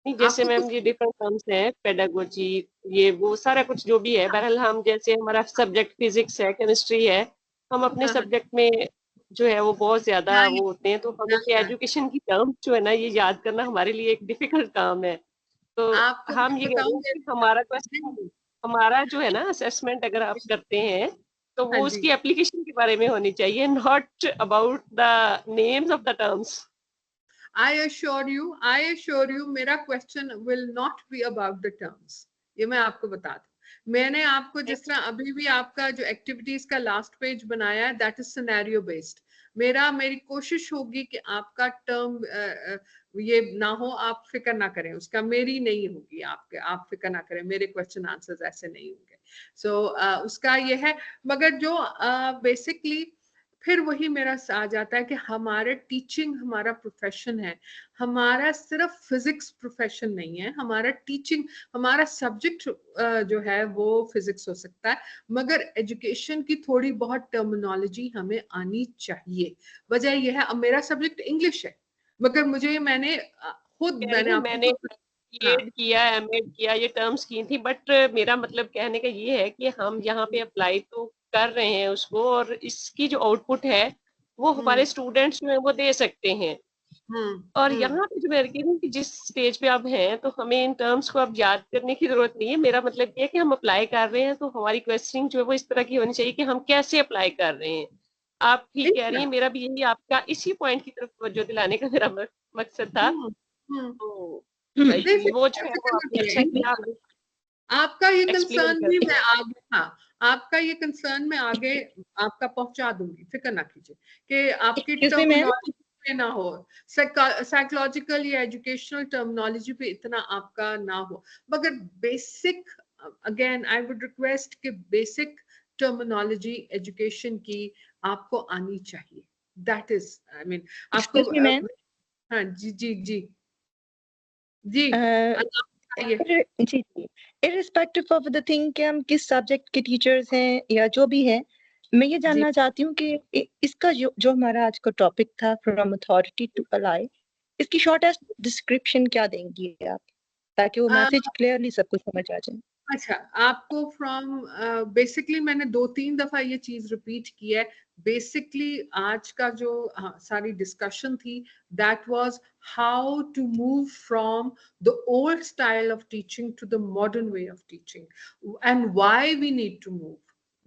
नहीं, जैसे आपको मैम कुछ ये डिफरेंट टर्म्स हैं, पेडागोजी, ये वो सारा कुछ जो भी है, बहरहाल हम जैसे हमारा सब्जेक्ट फिजिक्स है, केमिस्ट्री है, हम अपने हाँ हाँ सब्जेक्ट में जो है वो बहुत ज्यादा हाँ वो होते हैं, तो हमें हाँ, ये हाँ। एजुकेशन की टर्म्स जो है ना ये याद करना हमारे लिए एक डिफिकल्ट काम है। तो आपको हम मैं ये कह रहे बताऊं हैं कि हमारा क्वेश्चन, मैं। हमारा जो है ना असेसमेंट अगर आप करते हैं तो हाँ वो जी, उसकी एप्लीकेशन के बारे में होनी चाहिए, not about the names of the terms. I assure you, मेरा question will not be about the terms। ये मैं आपको बता दूं। मैंने आपको जिस तरह अभी भी आपका जो एक्टिविटीज का लास्ट पेज बनाया है, दैट इज सिनेरियो बेस्ड। मेरी कोशिश होगी कि आपका टर्म ये ना हो, आप फिक्र ना करें उसका, मेरी नहीं होगी। आप फिक्र ना करें, मेरे क्वेश्चन आंसर्स ऐसे नहीं होंगे। सो उसका ये है। मगर जो बेसिकली फिर वही मेरा आ जाता है कि हमारे टीचिंग हमारा प्रोफेशन है। हमारा सिर्फ फिजिक्स प्रोफेशन नहीं है, हमारा टीचिंग, हमारा सब्जेक्ट जो है वो फिजिक्स हो सकता है, मगर एजुकेशन की थोड़ी बहुत टर्मिनोलॉजी हमें आनी चाहिए। वजह यह है, अब मेरा सब्जेक्ट इंग्लिश है, मगर मैंने खुद कह रही मैंने हूँ आपको मैंने हाँ बीएड किया, एमएड किया, ये टर्म्स की थी, बट मेरा मतलब कहने का ये है कि हम यहाँ पे अप्लाई तो कर रहे हैं उसको, और इसकी जो आउटपुट है वो हमारे स्टूडेंट्स जो है वो दे सकते हैं। और यहाँ पे जो मैं कह रही हूँ कि जिस स्टेज पे आप हैं तो हमें इन टर्म्स को अब याद करने की जरूरत नहीं है। मेरा मतलब ये है कि हम अप्लाई कर रहे हैं तो हमारी क्वेश्चनिंग जो है वो इस तरह की होनी चाहिए कि हम कैसे अप्लाई कर रहे हैं। आप ठीक कह रही हैं, मेरा भी यही आपका इसी पॉइंट की तरफ तवज्जो दिलाने का मेरा मकसद था। तो नहीं, फिर वो जो है वो फिक्र ना आपने अच्छा करें। किया, आपका ये एक्सप्लेन कंसर्न कर भी दिया। मैं आगे, हाँ, आपका ये कंसर्न मैं आगे आपका पहुंचा दूंगी, फिक्र ना कीजिए कि आपकी Excuse me, ma'am. टर्मिनोलॉजी पे ना हो, साइकोलॉजिकल या एजुकेशनल टर्मिनोलॉजी पे इतना आपका ना हो। मगर basic, again I would request कि बेसिक टर्मिनोलॉजी एजुकेशन की आपको आनी चाहिए। दैट इज, आई मीन, आपको Excuse me, ma'am. हाँ जी जी जी जी, Uh, बताइए। जी जी, irrespective of the thing कि हम किस सब्जेक्ट के टीचर्स हैं या जो भी है, मैं ये जी जानना चाहती हूँ कि इसका जो हमारा आज का टॉपिक था, फ्रॉम अथॉरिटी टू अलाई, इसकी शॉर्टेस्ट डिस्क्रिप्शन क्या देंगी आप, ताकि वो मैसेज क्लियरली सबको समझ आ जाए। अच्छा, आपको फ्रॉम बेसिकली मैंने 2-3 दफा ये चीज रिपीट की है। बेसिकली आज का जो सारी डिस्कशन थी, that was how to move from the old style of teaching to the modern way of teaching and why we need to move.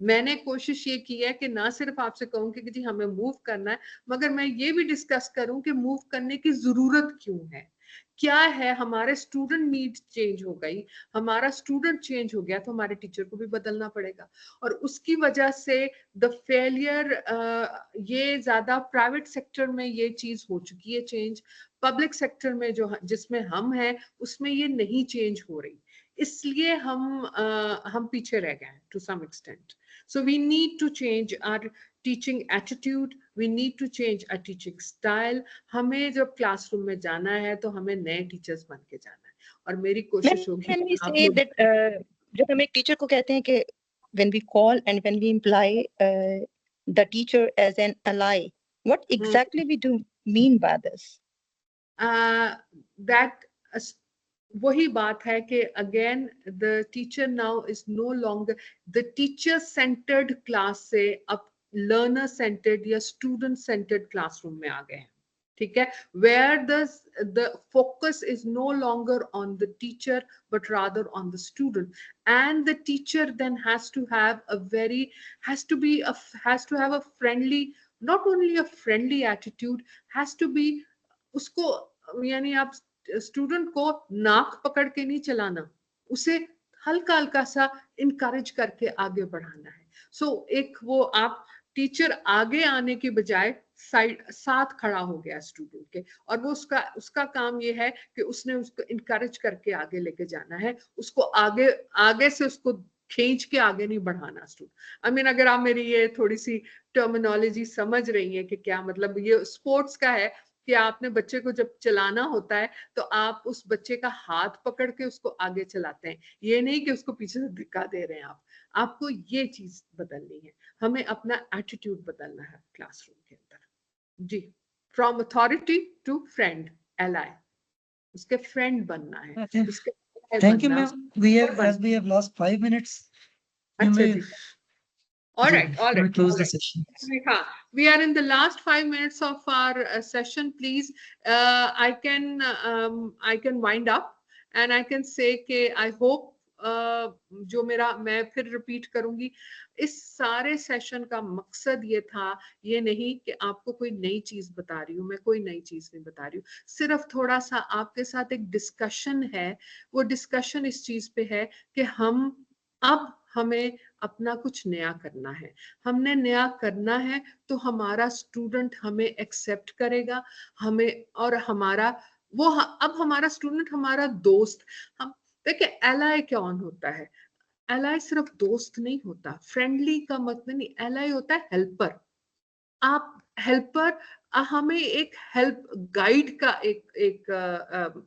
मैंने कोशिश ये की है कि ना सिर्फ आपसे कहूं कि जी हमें मूव करना है, मगर मैं ये भी डिस्कस करूं कि मूव करने की जरूरत क्यों है, क्या है। हमारे स्टूडेंट नीड चेंज हो गई, हमारा स्टूडेंट चेंज हो गया, तो हमारे टीचर को भी बदलना पड़ेगा। और उसकी वजह से द फेलियर, ये ज्यादा प्राइवेट सेक्टर में ये चीज हो चुकी है चेंज, पब्लिक सेक्टर में जो जिसमें हम हैं उसमें ये नहीं चेंज हो रही, इसलिए हम पीछे रह गए to some extent. So we need to change our teaching attitude, we need to change our teaching style. हमें जब क्लासरूम में जाना है तो हमें नए टीचर्स बन के जाना है, और मेरी कोशिश होगी जब हम एक टीचर को कहते हैं कि when we call and when we imply the teacher as an ally, what exactly we do mean by this? That वही बात है कि again the teacher now is no longer the teacher centred class से अब लर्नर सेंटर्ड या स्टूडेंट सेंटर्ड क्लासरूम में आ गए हैं, ठीक है, where the focus is no longer on the teacher but rather on the student, and the teacher then has to have a friendly, not only a friendly attitude, has to be उसको, यानी आप स्टूडेंट को नाक पकड़ के नहीं चलाना, उसे हल्का हल्का सा इनकरेज करके आगे बढ़ाना है। सो एक वो आप टीचर आगे आने के बजाय साथ खड़ा हो गया स्टूडेंट के, और वो उसका काम ये है कि उसने उसको इनकरेज करके आगे लेके जाना है, उसको आगे से उसको खींच के आगे नहीं बढ़ाना स्टूडेंट। आई मीन अगर आप मेरी ये थोड़ी सी टर्मिनोलॉजी समझ रही है कि क्या मतलब, ये स्पोर्ट्स का है कि आपने बच्चे को जब चलाना होता है तो आप उस बच्चे का हाथ पकड़ के उसको आगे चलाते हैं, ये नहीं कि उसको पीछे से धिक्का दे रहे हैं। आपको ये चीज बदलनी है, हमें अपना एटीट्यूड बदलना है क्लासरूम के अंदर जी, from authority to friend, ally, उसके फ्रेंड बनना है, उसके thank you ma'am, we have lost 5 minutes. अच्छा जी, all right. Close the session. We are in the last 5 minutes of our session. Please, I can wind up and I can say कि I hope जो मैं फिर रिपीट करूंगी, इस सारे सेशन का मकसद ये था, ये नहीं कि आपको कोई नई चीज बता रही हूँ, मैं कोई नई चीज नहीं बता रही हूँ, सिर्फ थोड़ा सा आपके साथ एक डिस्कशन है। वो डिस्कशन इस चीज पे है कि हमें अपना कुछ नया करना है, हमने नया करना है तो हमारा स्टूडेंट हमें एक्सेप्ट करेगा, हमें, और अब हमारा स्टूडेंट हमारा दोस्त। हम देखिए एलाई कौन होता है, एलाई सिर्फ दोस्त नहीं होता, फ्रेंडली का मतलब नहीं, एलाई होता है हेल्पर। आप हेल्पर, हमें एक हेल्प गाइड का एक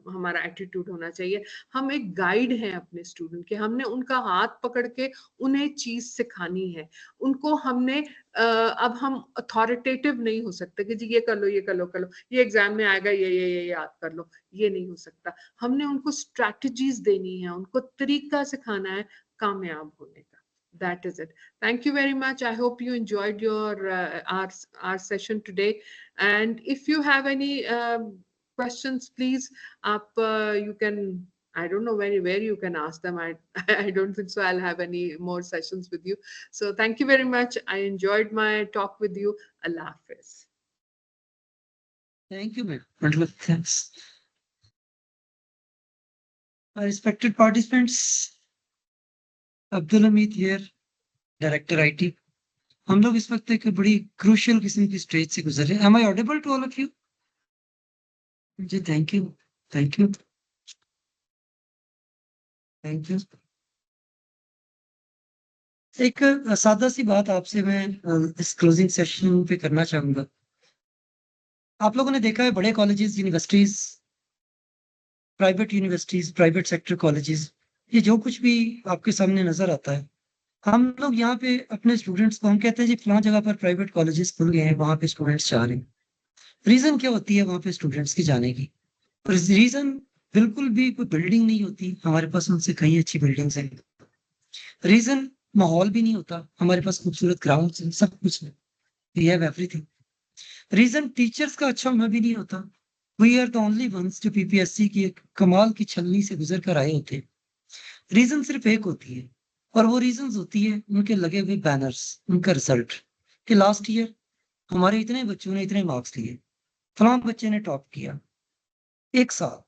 हमारा एटीट्यूड होना चाहिए। हम एक गाइड हैं अपने स्टूडेंट के, हमने उनका हाथ पकड़ के उन्हें चीज सिखानी है, उनको हमने अब हम अथॉरिटेटिव नहीं हो सकते कि जी ये कर लो, ये कर लो, ये एग्जाम में आएगा, ये याद कर लो, ये नहीं हो सकता। हमने उनको स्ट्रैटेजीज देनी है, उनको तरीका सिखाना है कामयाब होने का। That is it. Thank you very much. I hope you enjoyed your our session today. And if you have any questions, please, you can. I don't know where you can ask them. I don't think so. I'll have any more sessions with you. So thank you very much. I enjoyed my talk with you. Allah Hafiz. Thank you, ma'am. Thanks. Our respected participants, Abdul Hamid here, director IT. हम लोग इस वक्त एक बड़ी क्रूशियल किस्म की स्टेज से गुजर रहे हैं। Am I audible to all of you? जी thank you, thank you, thank you. एक सादा सी बात आपसे मैं इस क्लोजिंग सेशन पे करना चाहूंगा। आप लोगों ने देखा है बड़े colleges, universities, private sector colleges, ये जो कुछ भी आपके सामने नजर आता है, हम लोग यहाँ पे अपने स्टूडेंट्स को हम कहते हैं जी फलां जगह पर प्राइवेट कॉलेजेस खुल गए हैं, वहां पे स्टूडेंट्स जा रहे हैं। रीजन क्या होती है वहां पे स्टूडेंट्स की जाने की? रीजन बिल्कुल भी कोई बिल्डिंग नहीं होती, हमारे पास उनसे कई अच्छी बिल्डिंग्स हैं, रीजन माहौल भी नहीं होता, हमारे पास खूबसूरत ग्राउंड है, सब कुछ है, we have everything. Reason teachers का अच्छा होना भी नहीं होता, we are the only ones जो पीपीएससी की एक कमाल की छलनी से गुजर कर आए होते। रीजन सिर्फ एक होती है, और वो रीजन होती है उनके लगे हुए बैनर्स, उनका रिजल्ट कि लास्ट ईयर हमारे इतने बच्चों ने इतने मार्क्स लिए, फलां बच्चे ने टॉप किया। एक साल